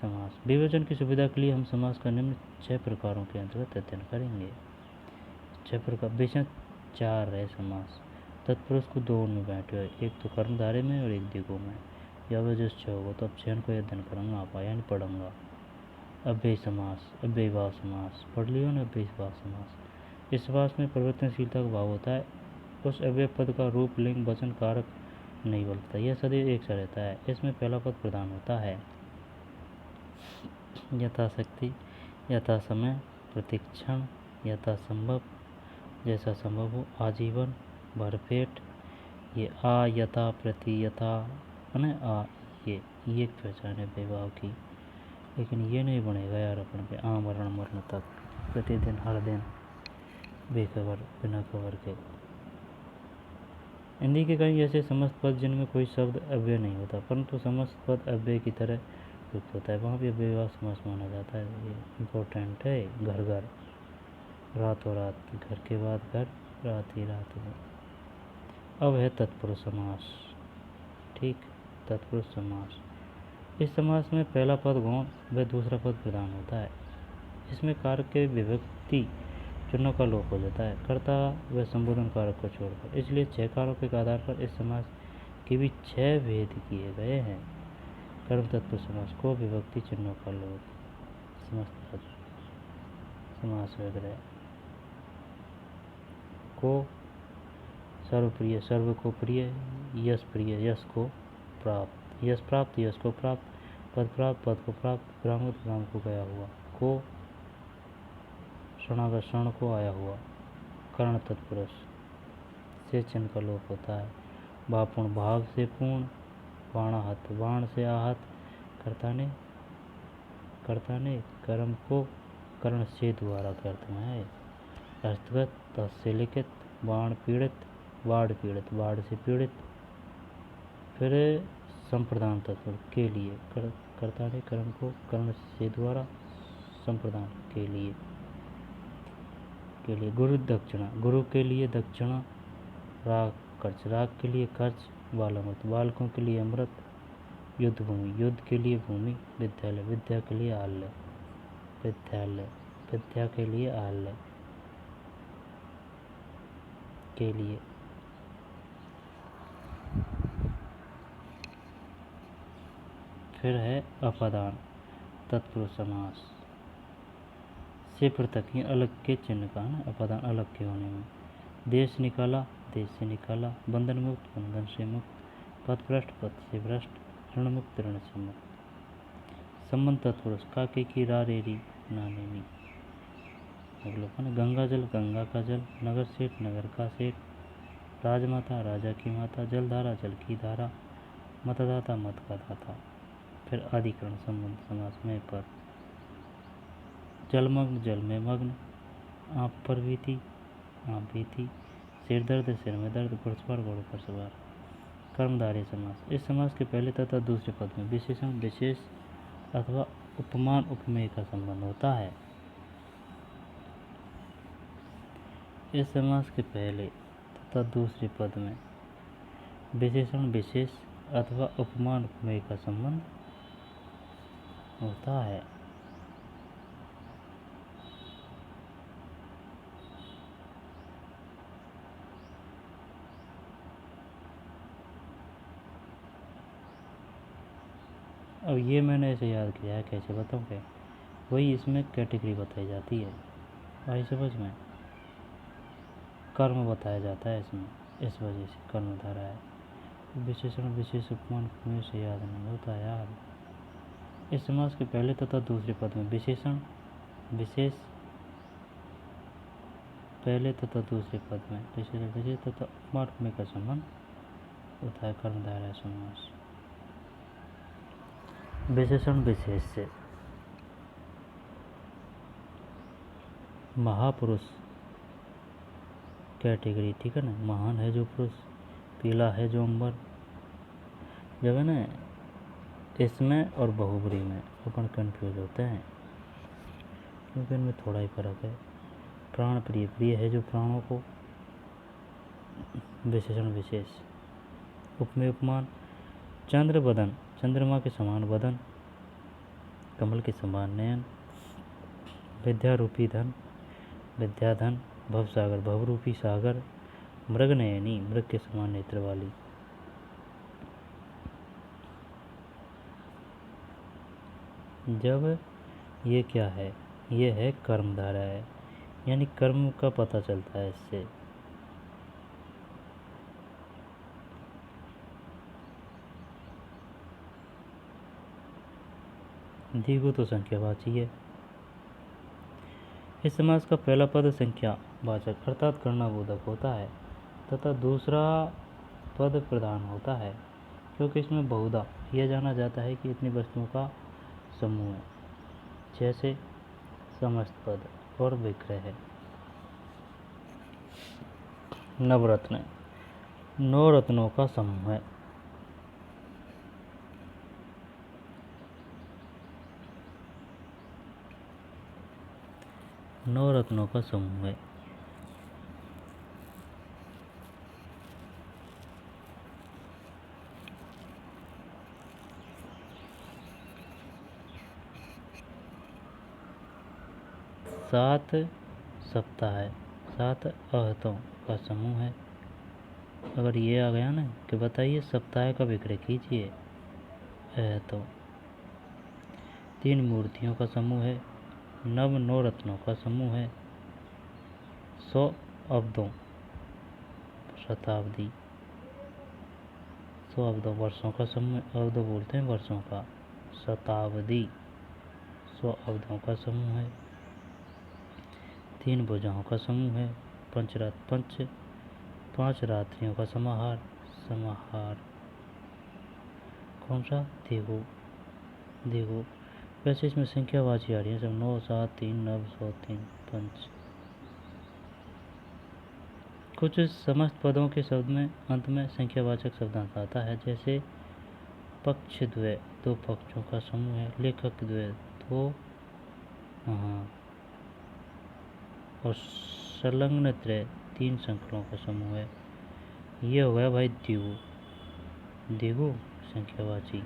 समास। विवेचन की सुविधा के लिए हम समास का निम्न 6 प्रकारों के अंतर्गत अध्ययन करेंगे। 6 प्रकार, बेशक 4 है समास। तत्पुरुष को 2 में बांटे हुए, एक तो कर्मधारय में और एक द्विगु में। या वजह 6 होगा तो अब 6 को अध्ययन करूँगा आप यानी पढ़ूंगा। अव्यय समास, अव्ययीभाव समास पढ़ लियो ना। अव्ययीभाव समास, इस समास में परिवर्तनशीलता का भाव होता है। उस अव्यय पद का रूप, लिंग, वचन, कारक नहीं बदलता, यह सदैव एक सा रहता है। इसमें पहला पद प्रधान होता है। यथाशक्ति, यथा समय, प्रतिक्षण, यथा संभव, जैसा संभव हो, आजीवन, भरपेट। ये आ, यथा, प्रति, यथा आ, ये एक पहचान है विवाह की। लेकिन ये नहीं बनेगा यार अपन पे मरण तक, प्रतिदिन, हर दिन, बेखबर, बिना खबर के। हिंदी के कई ऐसे समस्त पद जिनमें कोई शब्द अव्यय नहीं होता परंतु समस्त पद अव्यय की तरह युक्त होता है, वहाँ भी अव्ययीभाव समास माना जाता है। ये इम्पोर्टेंट है। घर घर, रातों रात, घर के बाद घर, रात ही रात में। अब है तत्पुरुष समास, ठीक। तत्पुरुष समास, इस समास में पहला पद गौण व दूसरा पद प्रधान होता है। इसमें कारक के विभक्ति चिन्हों का लोप हो जाता है, कर्ता व संबोधन कारक को छोड़कर। इसलिए 6 कारकों के आधार पर इस समास के भी 6 भेद किए गए हैं। कर्म तत्पुरुष समास को विभक्ति चिन्हों का लोप, समस्त पद समास वगैरह को, सर्वप्रिय, सर्व को प्रिय, यश प्रिय, यश को प्राप्त, यश प्राप्त, यश को प्राप्त, पद प्राप्त, पद को प्राप्त, ग्रामोत, ग्राम को गया हुआ, को शरणागत, शरण को आया हुआ। कर्ण तत्पुरुष से चिन्ह का लोप होता है। भावपूर्ण, भाव से पूर्ण, बाणाहत, बाण से आहत, कर्ता ने कर्म को कर्ण से द्वारा करते हैं। हस्तगत, हस्त से लिखित, बाण पीड़ित, बाढ़ पीड़ित, बाढ़ से पीड़ित। फिर संप्रदान तत्पुरुष के लिए, कर्ता ने कर्म को कर्ण से द्वारा, संप्रदान के लिए। गुरु दक्षिणा, गुरु के लिए दक्षिणा। राग खर्च, राग के लिए खर्च। बालामृत, बालकों के लिए अमृत। युद्ध भूमि, युद्ध के लिए भूमि। विद्यालय, विद्या के लिए आलय, विद्यालय, विद्या के लिए आलय के लिए। फिर है अपादान तत्पुरुष समास से पृथक ही अलग के चिन्ह का है। अपादान अलग के होने में। देश निकाला, देश से निकाला। बंधन मुक्त, बंधन से मुक्त। पथ भ्रष्ट, पथ से भ्रष्ट। ऋण मुक्त, ऋण से मुक्त। संबंध तत्पुरुष काके की रा रेरी नाने में। गंगा जल, गंगा का जल। नगर सेठ, नगर का सेठ। राजमाता, राजा की माता। जलधारा, जल की धारा। मतदाता, मत का दाता। फिर अधिकरण संबंध समास में पर। जलमग्न, जल में मग्न। आप पर बीती, आप बीती। सिर दर्द, सिर में दर्द, घुड़सवार, घोड़े पर सवार। कर्मधारय समास। इस समास के पहले तथा दूसरे पद में विशेषण, विशेष अथवा उपमान, उपमेय का संबंध होता है। इस समास के पहले तथा दूसरे पद में विशेषण, विशेष अथवा उपमान, उपमेय का संबंध होता है। अब ये मैंने ऐसे याद किया है, कैसे बताऊँ क्या? वही इसमें कैटेगरी बताई जाती है, भाई समझ में। कर्म बताया जाता है इसमें, इस वजह से कर्म धारा है। विशेषण, विशेष, उपमान, उपमेय से याद नहीं होता यार। इस समास के पहले तथा दूसरे पद में विशेषण, विशेष, पहले तथा दूसरे पद में विशेषण, विशेष तथा उपमान, उपमेय का संबंध होता है कर्मधारय समास। विशेषण, विशेष से महापुरुष कैटेगरी, ठीक है ना। महान है जो पुरुष, पीला है जो अंबर, जब है ना इसमें और बहुब्री में अपन कंफ्यूज होते हैं, क्योंकि इनमें थोड़ा ही फर्क है। प्राण प्रिय, प्रिय है जो प्राणों को, विशेषण, विशेष। उपमेय, उपमान। चंद्र बदन, चंद्रमा के समान बदन, कमल के समान नयन। विद्या रूपी धन, विद्याधन। भवसागर, भवरूपी सागर। मृग नयनी, मृग के समान नेत्र वाली। जब ये क्या है, ये है कर्मधारा है, यानी कर्म का पता चलता है इससे। दीर्घ तो संख्यावाची है। इस समास का पहला पद संख्यावाचक अर्थात गणनाबोधक होता है तथा दूसरा पद प्रधान होता है, क्योंकि इसमें बहुधा यह जाना जाता है कि इतनी वस्तुओं का समूह है, जैसे समस्त पद और विग्रह है। नवरत्न, 9 रत्नों का समूह है। नौ रत्नों का समूह है। सात सप्ताह है, 7 आहतों का समूह है। अगर ये आ गया ना कि बताइए सप्ताह का विग्रह कीजिए, तो 3 मूर्तियों का समूह है। 9 रत्नों का समूह है। 100 अब्दों, शताब्दी, 100 अब्दों वर्षों का समूह। अब्द बोलते हैं वर्षों का। शताब्दी 100 अब्दों का समूह है। 3 भुजाओं का समूह है। 5 रात्रियों का समाहार। समाहार कौन सा? देखो देखो, वैसे इसमें संख्यावाची आ रही है सब। 9, 7, 3, 9, 100, 3, 5। कुछ समस्त पदों के शब्द में अंत में संख्यावाचक शब्दांश आता है, जैसे पक्ष द्वय, 2 पक्षों का समूह है। लेखक द्वय, 2, और संलग्न त्रय, 3 संकलों का समूह है। ये हो गया भाई द्विगु, द्विगु संख्यावाची।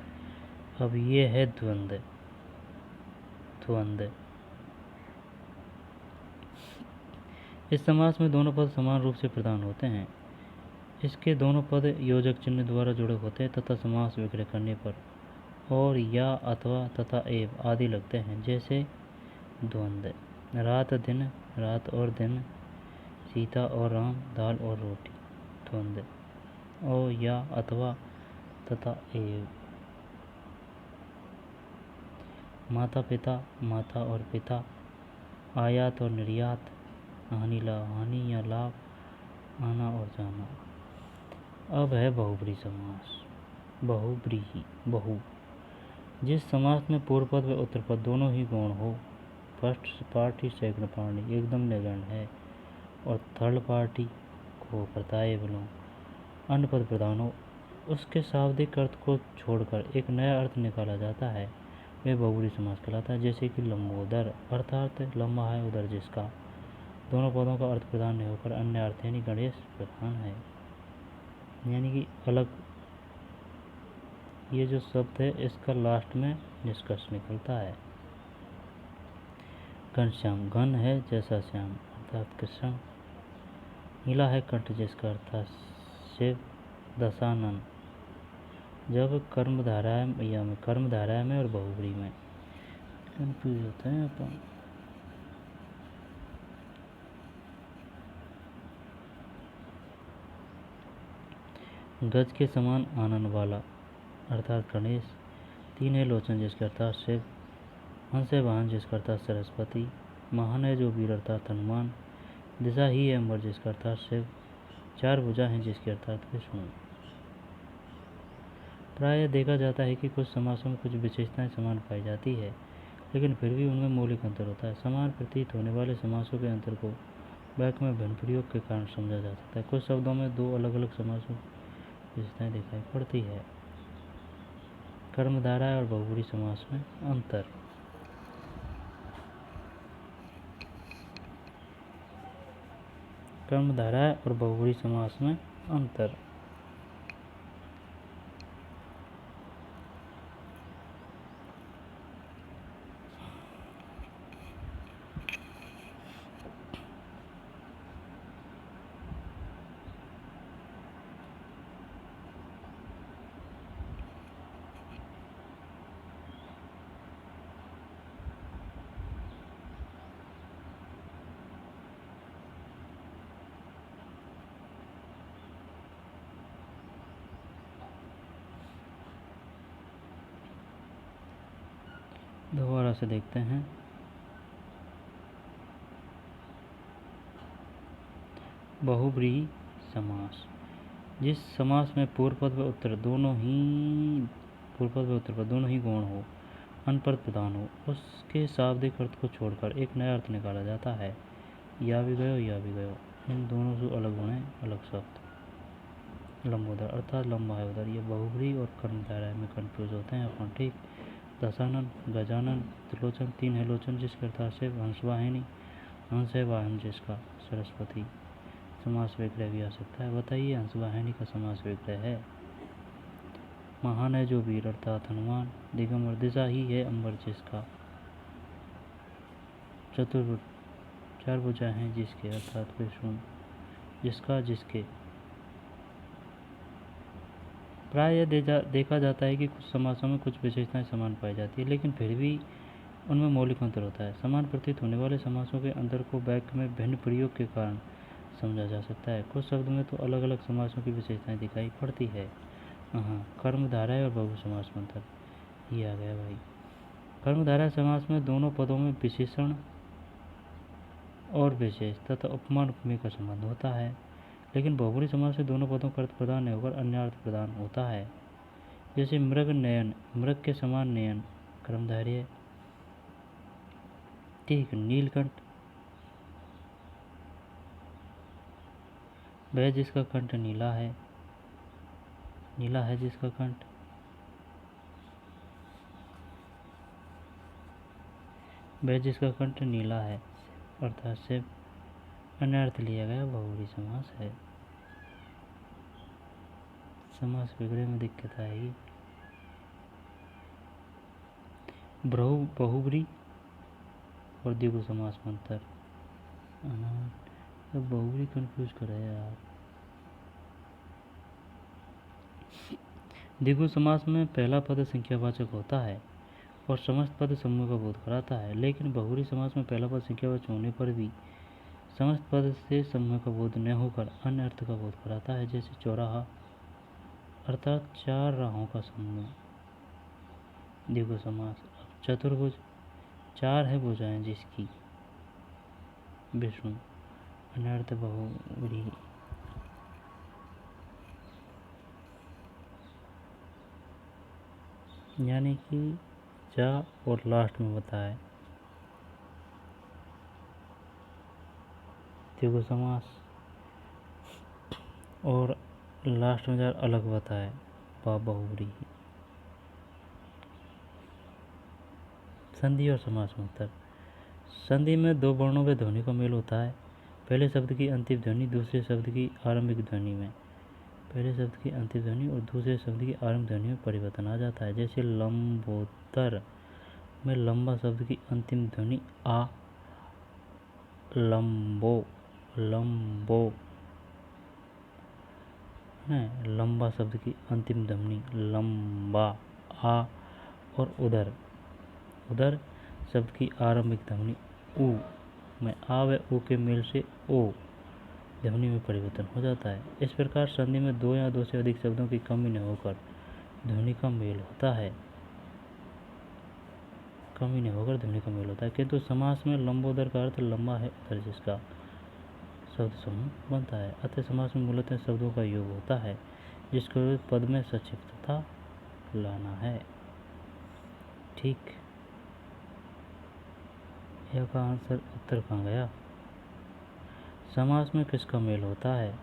अब ये है द्वंद्व, द्वंद्व। इस समास में दोनों पद समान रूप से प्रदान होते हैं। इसके दोनों पद योजक चिन्ह द्वारा जुड़े होते हैं तथा समास विग्रह करने पर और या, अथवा, तथा, एव आदि लगते हैं, जैसे द्वंद्व। रात दिन, रात और दिन। सीता और राम, दाल और रोटी। द्वंद्व। ओ, या, अथवा, तथा, एव। माता पिता, माता और पिता। आयात और निर्यात। हानि लाभ, हानि या लाभ। आना और जाना। अब है बहुब्रीहि समास। बहुब्रीहि, बहु। जिस समास में पूर्व पद व उत्तर पद दोनों ही गौण हो। फर्स्ट पार्टी, सेकंड पार्टी एकदम निर्गण है, और थर्ड पार्टी हो करता है बोलो अन्य पद प्रधान हो, उसके शाब्दिक अर्थ को छोड़कर एक नया अर्थ निकाला जाता है, वे बहुब्री समास कहलाता है। जैसे कि लंबोदर अर्थात लंबा है उधर जिसका, दोनों पदों का अर्थ प्रधान नहीं होकर अन्य अर्थ यानी गणेश प्रधान है, यानी कि अलग ये जो शब्द है इसका लास्ट में निष्कर्ष निकलता है। घनश्याम घन है जैसा श्याम अर्थात कृष्ण, नीला है कंठ जिसका अर्थात शिव दशानन। जब कर्मधाराय में और बहुब्री में कंफ्यूज होते हैं अपन। गज के समान आनंद वाला अर्थात गणेश, तीन है लोचन जिसका अर्थात शिव, हंस है वाहन जिसका अर्थात सरस्वती, महान है जो वीर अर्थात हनुमान, दिशा ही है अम्बर जिसका अर्थात शिव, चार भुजा हैं जिसके अर्थात विष्णु। प्रायः देखा जाता है कि कुछ समासों में कुछ विशेषताएं समान पाई जाती है, लेकिन फिर भी उनमें मौलिक अंतर होता है। समान प्रतीत होने वाले समासों के अंतर को वाक्य में भिन्न प्रयोग के कारण समझा जा सकता है। कुछ शब्दों में दो अलग अलग समासों की विशेषताएं दिखाई पड़ती है। कर्मधारय और बहुब्री समास में अंतर। कर्मधारय और बहुब्री समास में अंतर। दोबारा से देखते हैं। बहुब्रीहि समास, जिस समास में पूर्व पद व उत्तर पर दोनों ही गौण हो, अनपद प्रधान हो, उसके शाब्दिक अर्थ को छोड़कर एक नया अर्थ निकाला जाता है। या भी गयो, इन दोनों से अलग होने अलग शब्द। लंबोदर अर्थात लंबा है उधर, ये बहुब्री और कर्मधारय में कंफ्यूज होते हैं अपन, ठीक। दशानन गजानन, त्रिलोचन तीन है लोचन जिसके अर्थात शिव, हंसवाहिनी हंस है वाहन जिसका सरस्वती। समास विग्रह भी आ सकता है, बताइए हंसवाहिनी का समास विग्रह है। महान है जो वीर अर्थात हनुमान, दिगंबर दिशा ही है अम्बर जिसका, चतुर्भुज चार भुजा हैं जिसके अर्थात विष्णु, जिसका जिसके। प्राय देखा जाता है कि कुछ समासों में कुछ विशेषताएं समान पाई जाती है, लेकिन फिर भी उनमें मौलिक अंतर होता है। समान प्रतीत होने वाले समासों के अंतर को वाक्य में भिन्न प्रयोग के कारण समझा जा सकता है। कुछ शब्द में तो अलग अलग समासों की विशेषताएं दिखाई पड़ती है। कर्मधारय और बहुब्री समास में अंतर ये आ गया भाई। कर्मधारय समास में दोनों पदों में विशेषण और विशेष तथा उपमान उपमेय का संबंध होता है, लेकिन बहुब्री समास में दोनों पदों का अर्थ प्रदान नहीं होकर अन्य अर्थ प्रदान होता है। जैसे मृग नयन, मृग के समान नयन कर्मधारय, ठीक। नीलकंठ वह जिसका कंठ नीला है, नीला है जिसका कंठ। वह जिसका कंठ नीला है अर्थात से अन्य अर्थ लिया गया बहुब्री समास है। समास विग्रह में दिक्कत आएगी। बहुब्री और द्विगु समास में अंतर। अब बहुब्री कंफ्यूज कर रहे यार। द्विगु समास में पहला पद संख्यावाचक होता है और समस्त पद समूह का बोध कराता है, लेकिन बहुब्री समास में पहला पद संख्यावाचक होने पर भी समस्त पद से समूह का बोध न होकर अन्य अर्थ का बोध कराता है। जैसे चौराहा अर्थात चार राहों का समूह, द्विगु समास। चतुर्भुज चार है भुजाएं जिसकी, विष्णु, अन्य अर्थ बहुब्री। यानी कि जा और लास्ट में बताए द्विगु समास और लास्ट में यार अलग बताए बहुरी। संधि और समास में उत्तर। संधि में दो वर्णों के ध्वनि का मेल होता है। पहले शब्द की अंतिम ध्वनि दूसरे शब्द की आरंभिक ध्वनि में, पहले शब्द की अंतिम ध्वनि और दूसरे शब्द की आरंभ ध्वनि में परिवर्तन आ जाता है। जैसे लंबोदर में लंबा शब्द की अंतिम ध्वनि आ, लंबो लंबो है, लंबा शब्द की अंतिम ध्वनि लंबा आ, और उधर उधर शब्द की आरंभिक ध्वनि ऊ में आ व ऊ के मेल से ओ ध्वनि में परिवर्तन हो जाता है। इस प्रकार संधि में दो या दो से अधिक शब्दों की कमी न होकर ध्वनि का मेल होता है, कमी नहीं होकर ध्वनि का मेल होता है। किंतु समास में लंबोदर का अर्थ लंबा है उधर जिसका शब्द समूह बनता है। अतः समास में मूलतः शब्दों का योग होता है जिसको पद में संक्षिप्तता लाना है। ठीक, यह का आंसर उत्तर कहाँ गया। समास में किसका मेल होता है?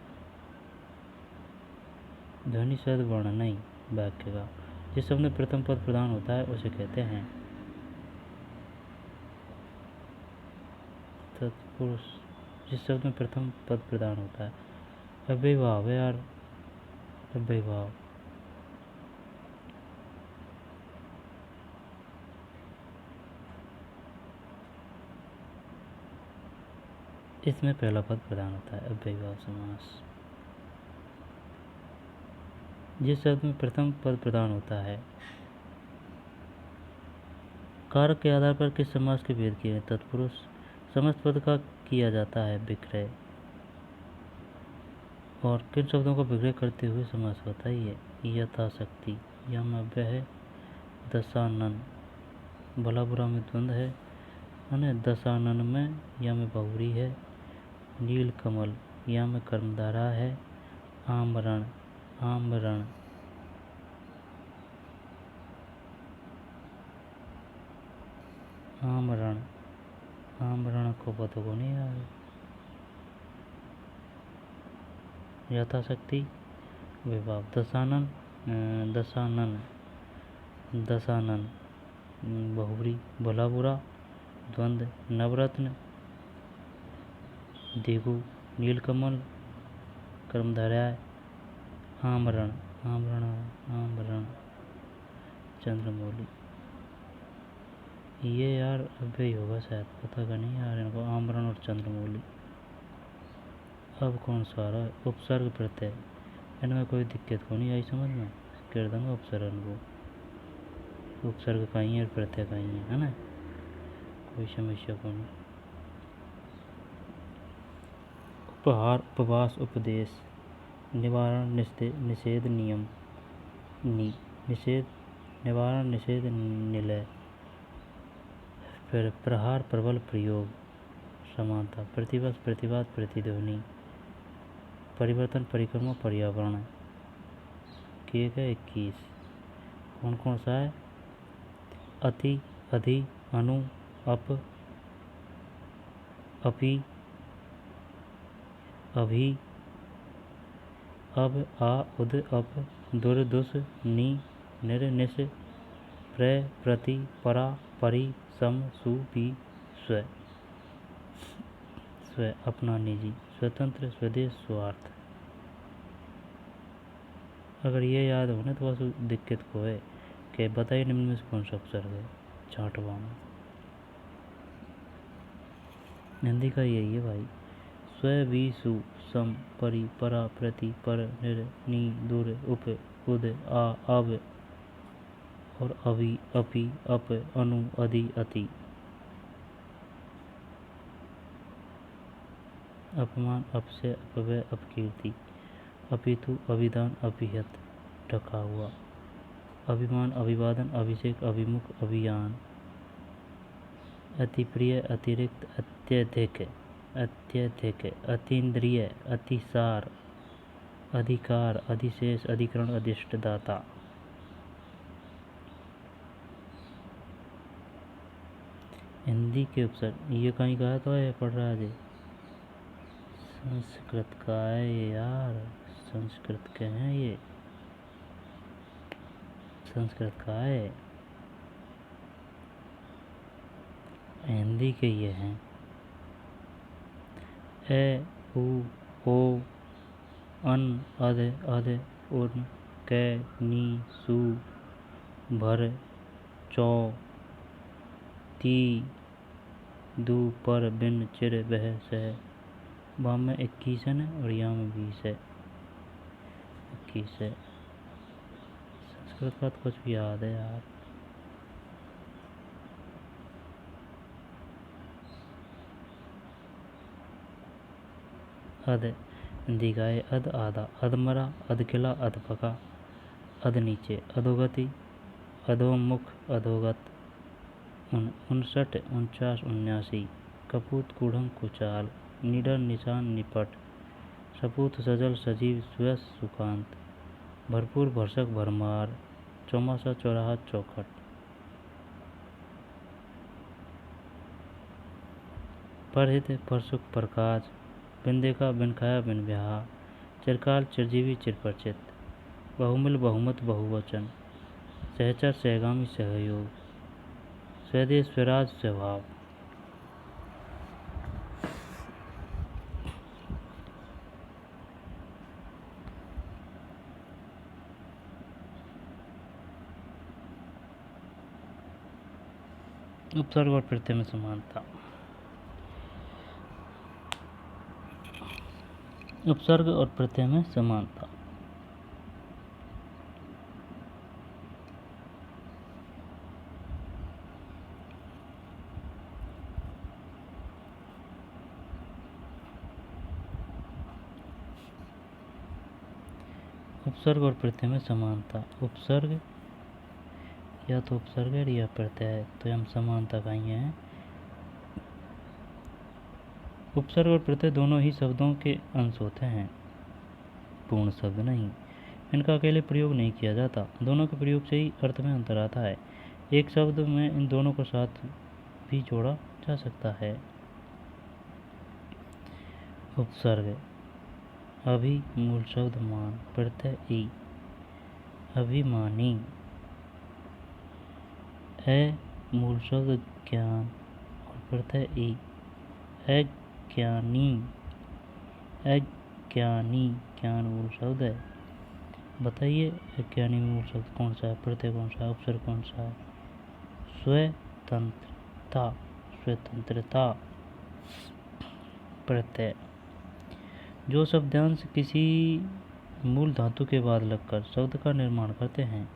ध्वनि शब्द वर्ण नहीं, वाक्य का। जिस शब्द में प्रथम पद प्रधान होता है उसे कहते हैं तत्पुरुष। जिस शब्द में प्रथम पद प्रधान होता है। अव्ययभाव है यार, अव्ययभाव। इसमें पहला पद प्रधान होता है, अव्ययभाव समास। जिस शब्द में प्रथम पद प्रधान होता है। कारक के आधार पर किस समास के भेद किए हैं? तत्पुरुष। समस्त पद का किया जाता है विक्रय। और किन शब्दों का विक्रय करते हुए समास होता ही है? यथाशक्ति, यह में अव्यय है। दशानन, भला बुरा में द्वंद है ना। दशानन में यह में बहुरी है। नील कमल, यह में कर्मधारा है। आमरण, आमरण, आमरण, आमरण को पद को नहीं आ यथाशक्ति विभाव। दशानन, दशानन, दशानन बहुरी, भला बुरा द्वंद। नवरत्न, देगु, नीलकमल कर्मधारय। आमरण, आमरण, आमरण, चंद्रमौली। ये यार अव्यय होगा शायद, पता का नहीं यार इनको। आमरण और चंद्रमौली। अब कौन सा रहा है? उपसर्ग प्रत्यय, इनमें कोई दिक्कत को नहीं आई समझ में, कर दूंगा उपसर्ग को। उपसर्ग का ही है और प्रत्यय का ही है ना, कोई समस्या को नहीं। उपहार, उपवास, उपदेश, निवारण, निषेध, नियम, निषेध, निवारण, निषेध, निलय। फिर प्रहार, प्रबल, प्रयोग, समानता, प्रतिवश, प्रतिवाद, प्रतिध्वनि, परिवर्तन, परिक्रमा, पर्यावरण। किए गए 21। कौन कौन सा है? अति, अधि, अनु, अप, अपि, अभि, अब, आ, उद, अप, दुर, दुस, नि, निर, निस, प्र, प्रति, परा, परि, सम, सु, पि, स्व। स्व अपना, निजी, स्वतंत्र, स्वदेश, स्वार्थ। अगर ये याद हो ना तो बस दिक्कत को है कि बताइए निम्न में से कौन सा उपसर्ग है छाटवा में। हिंदी का यही है भाई। स्व, वि, सु, सम, परि, परा, प्रति, पर, निर, नि, दूर, उप, उद, आ, अब और अभि, अपि, अप, अनु, अधि, अति। अपमान, अपसे, अपव्यय, अपकीर्ति। अपितु, अभिधान, अभिहत, ढका हुआ। अभिमान, अभिवादन, अभिषेक, अभिमुख, अभियान। अतिप्रिय, अतिरिक्त, अत्यधिक, अत्यधिक। अतीन्द्रिय, अतिसार, अधिकार, अधिशेष, अधिकरण, अधिष्ठदाता। हिंदी के उपसर्ग ये कहीं कहा तो है, पढ़ रहा है संस्कृत का है यार, संस्कृत के हैं ये, संस्कृत का है, हिंदी के ये हैं। ए उ ओ अन अध अध उन कै नी सु भर चौ ती दू पर बिन चिर बह सह। वहाँ में 21 है ना और यहाँ में 20 है, 21 है। संस्कृत का तो कुछ भी याद है यार। अध हिंदी का है अध आधा, अधमरा, अधकिला, अधपका, अध नीचे, अधोगति, अधोमुख, अधोगत, 59, 49, 79, कपूत, कूढ़म, कुचाल, निडर, निशान, निपट, सपूत, सजल, सजीव, सुयस, सुकांत, भरपूर, भरसक, भरमार, चौमासा, चौराहा, चौखट। परहित, परसुख, प्रकाश, बिन देखा, बिन खाया, बिन ब्याहा, चिरकाल, चिरजीवी, चिरपरिचित, बहुमिल, बहुमत, बहुवचन, सहचर, सहगामी, सहयोग, स्वदेश, स्वराज, स्वभाव। उपसर्ग और प्रत्यय में समानता। उपसर्ग और प्रत्यय में समानता। उपसर्ग और प्रत्यय में समानता। उपसर्ग या तो उपसर्ग है या प्रत्यय है, तो हम समानता कहेंगे हैं। उपसर्ग और प्रत्यय दोनों ही शब्दों के अंश होते हैं, पूर्ण शब्द नहीं। इनका अकेले प्रयोग नहीं किया जाता, दोनों के प्रयोग से ही अर्थ में अंतर आता है। एक शब्द में इन दोनों को साथ भी जोड़ा जा सकता है। उपसर्ग अभि, मूल शब्द मान, प्रत्यय ई, अभिमानी। ए मूल शब्द ज्ञान और प्रत्यय ई, अज्ञानी। अज्ञानी ज्ञान मूल शब्द है। बताइए अज्ञानी मूल शब्द कौन सा है, प्रत्यय कौन सा है, उपसर्ग कौन सा है? स्वतंत्रता, स्वतंत्रता प्रत्यय। जो शब्दांश किसी मूल धातु के बाद लगकर शब्द का निर्माण करते हैं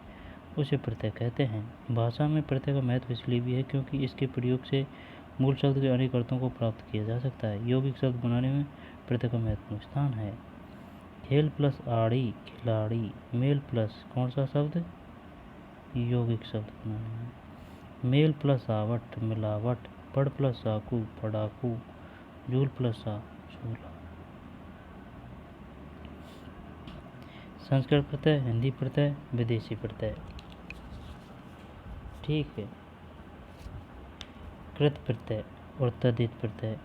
उसे प्रत्यय कहते हैं। भाषा में प्रत्यय का महत्व इसलिए भी है क्योंकि इसके प्रयोग से मूल शब्द के अनेक अर्थों को प्राप्त किया जा सकता है। यौगिक शब्द बनाने में प्रत्यय का महत्वपूर्ण स्थान है। खेल प्लस आड़ी, खिलाड़ी। मेल प्लस कौन सा शब्द, यौगिक शब्द बनाने में। मेल प्लस आवट, मिलावट। पढ़ प्लस आकू, पढ़ाकू। झूल प्लस आ, झूला। संस्कृत प्रत्यय, हिंदी प्रत्यय, विदेशी प्रत्यय। ठीक है। कृत प्रत्यय और तद्धित प्रत्यय।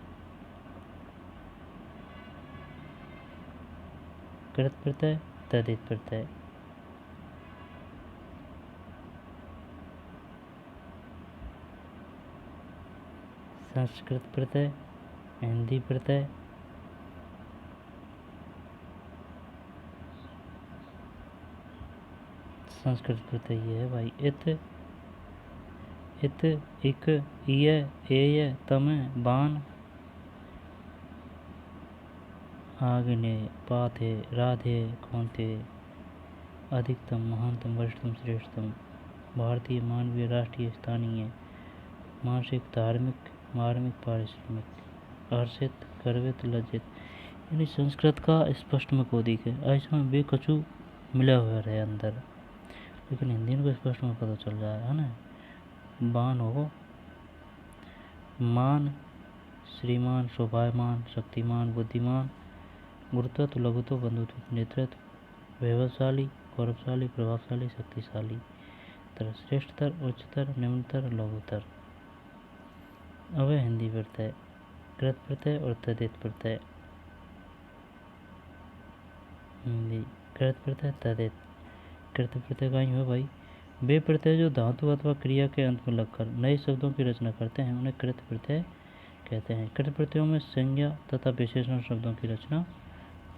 कृत प्रत्यय, तद्धित प्रत्यय। संस्कृत प्रत्यय, हिंदी प्रत्यय, संस्कृत प्रत्यय ये है भाई। इत, इत, इक, इय, एय, तम, बान, आग्नेय, पाथे, राधे, कौंते, अधिकतम, महानतम, वरिष्ठतम, श्रेष्ठतम, भारतीय, मानवीय, राष्ट्रीय, स्थानीय, मानसिक, धार्मिक, मार्मिक, पारिश्रमिक, हर्षित, गर्वित, लज्जित। यानी संस्कृत का स्पष्ट में कोदिक है, ऐसा में बेकछु मिला हुआ है अंदर, लेकिन हिंदी को स्पष्ट में पता चल रहा है ना। बान हो, मान, श्रीमान, शोभायमान, शक्तिमान, बुद्धिमान, गुरुत्व, लघुत्व, बंधुत्व, नेतृत्व, वैभवशाली, गौरवशाली, प्रभावशाली, शक्तिशाली, तरह श्रेष्ठतर, उच्चतर, निम्नतर, लघुतर। अब है हिंदी प्रत्यय, कृत प्रत्यय और तद्धित प्रत्यय। हिंदी। कृत प्रत्यय तदित। कृत प्रत्यय का ही हुआ भाई। वे प्रत्यय जो धातु अथवा क्रिया के अंत में लगकर नए शब्दों की रचना करते हैं उन्हें कृत प्रत्यय कहते हैं। कृत प्रत्ययों में संज्ञा तथा विशेषण शब्दों की रचना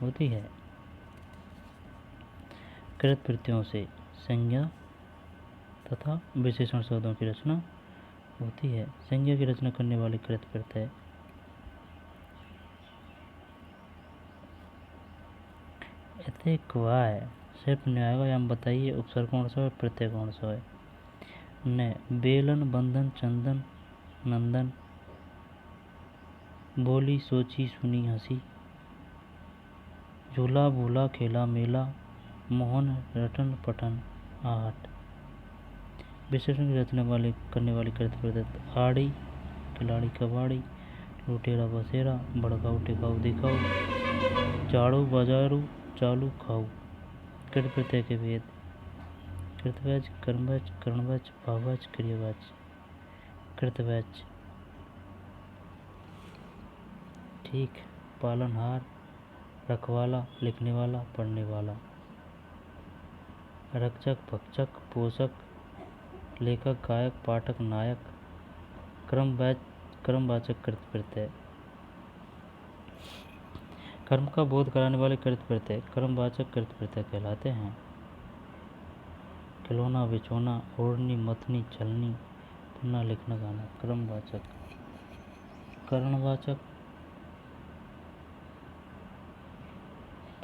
होती है। कृत प्रत्ययों से संज्ञा तथा विशेषण शब्दों की रचना होती है। संज्ञा की रचना करने वाले कृत प्रत्यय ऐसे क्या है, सिर्फ नहीं आएगा। या बताइए उपसर्ग कौन सा है, प्रत्यय कौन सा है। न बेलन बंधन चंदन नंदन, बोली सोची सुनी हंसी, झूला भूला खेला मेला, मोहन रटन पठन आहट। विशेषण की रचना वाले करने वाली कृत प्रत्यय आड़ी खिलाड़ी कबाड़ी, लुटेरा बसेरा, भड़काऊ टिकाऊ दिखाऊ, झाड़ू बाजारू चालू खाऊ। कृत प्रत्यय के भेद। कृतवाच्य कर्मवाच्य करणवाच्य भाववाच्य क्रियावाच्य। कृतवाच्य ठीक, पालनहार, रखवाला, लिखने वाला, पढ़ने वाला। रक्षक भक्षक पोषक, लेखक गायक पाठक नायक। क्रमवाचक कृत प्रत्यय कर्म का बोध कराने वाले कृत प्रत्यय क्रमवाचक कृत प्रत्यय कहलाते हैं। खिलौना बिछोना, ओढ़नी मथनी छलनी, पन्ना लिखना गाना। क्रमवाचक। करणवाचक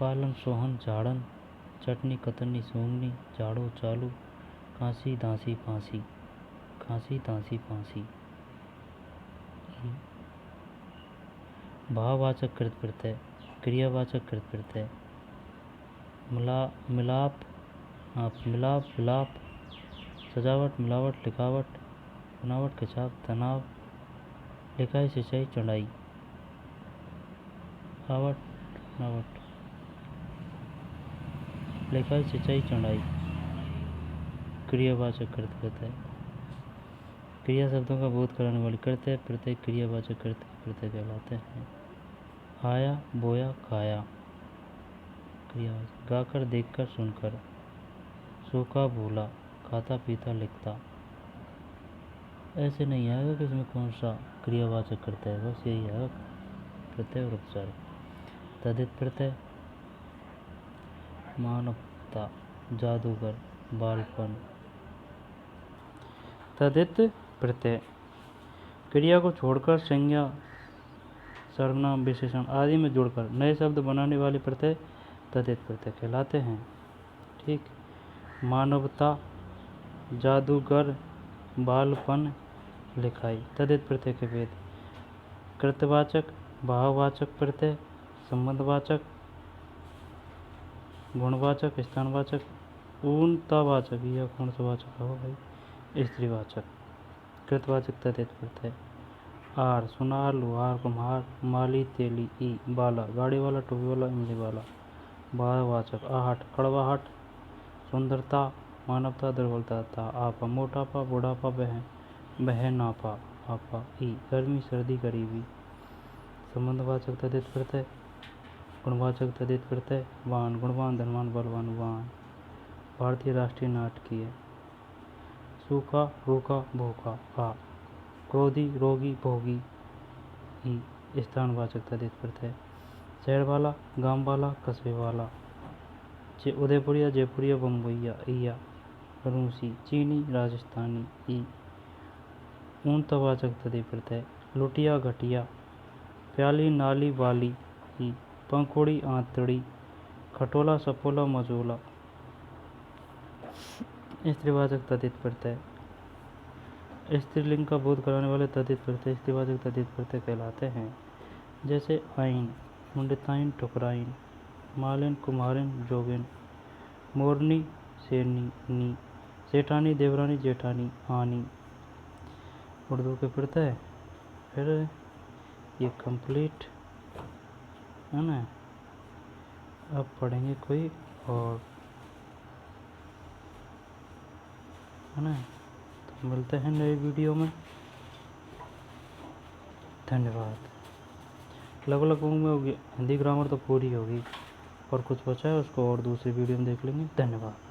पालन सोहन झाड़न, चटनी कतरनी सूंघनी, झाड़ू चालू, खांसी दांसी फांसी। खांसी दांसी फांसी। भाववाचक कृत प्रत्यय क्रियावाचक कृत प्रत्यय मिलाप विलाप, सजावट मिलावट लिखावट, बनावट खिंचाव तनाव, लिखाई सिंचाई चढ़ाई। आवट बनावट, लिखाई सिंचाई चढ़ाई। क्रियावाचक कृत प्रत्यय क्रिया शब्दों का बोध कराने वाली कृत्य प्रत्यय क्रियावाचक कृत प्रत्यय कहलाते हैं। आया बोया खाया क्रियावाचक। गाकर देखकर सुनकर, सूखा भूला, खाता पीता लिखता। ऐसे नहीं आएगा कि इसमें कौन सा क्रियावाचक करता है, बस यही आएगा प्रत्यय और उपसर्ग। तदित प्रत्यय मानवता जादूगर बालपन। तदित प्रत्यय क्रिया को छोड़कर संज्ञा सर्वनाम विशेषण आदि में जोड़कर नए शब्द बनाने वाले प्रत्यय तदित प्रत्यय कहलाते हैं। ठीक, मानवता जादूगर बालपन लिखाई। तदित प्रत्यय के भेद। कृतवाचक भाववाचक प्रत्यय संबंधवाचक गुणवाचक स्थानवाचक पूर्णतावाचक। यह कौन सा वाचक होगा भाई, स्त्रीवाचक। कृतवाचक तदित प्रत्यय आर सुनार लुहार कुम्हार, माली तेली ई बाला, गाड़ी वाला टोपी वाला इमली वाला। भाववाचक आहट कड़वाहट, सुंदरता मानवता दुर्बलता था। आपा मोटापा बुढ़ापा बह नापा आपा ई गर्मी सर्दी गरीबी। संबंधवाचक तदित प्रत्यय गुणवाचक तदित प्रत्यय वान गुणवान धनवान बलवान वान। भारतीय राष्ट्रीय नाटकीय। सूखा रूखा भूखा आ, क्रोधी रोगी भोगी ई। स्थानवाचक तदित प्रत्यय शहर वाला गांव वाला कस्बे वाला। उदयपुरिया जयपुरिया बम्बईया ईया। रूसी चीनी राजस्थानी ई। पूर्णतावाचक तदित प्रत्यय लुटिया घटिया, प्याली नाली वाली ई। पंखुड़ी आंतड़ी, खटोला सपोला मजोला। स्त्रीवाचक तदित प्रत्यय स्त्रीलिंग का बोध कराने वाले तदित प्रत्यय स्त्रीवाचक तदित प्रत्यय कहलाते हैं। जैसे आइन मुंडिताइन ठुकराइन, मालिन कुम्हारिन जोगिन, मोरनी शेरनी नी, सेठानी देवरानी जेठानी आनी। उर्दू के प्रत्यय फिर ये कंप्लीट है ना। अब पढ़ेंगे कोई और है ना। तो मिलते हैं नए वीडियो में। धन्यवाद। लगभग में होगी हिंदी ग्रामर तो पूरी होगी। और कुछ बचा है उसको और दूसरी वीडियो में देख लेंगे। धन्यवाद।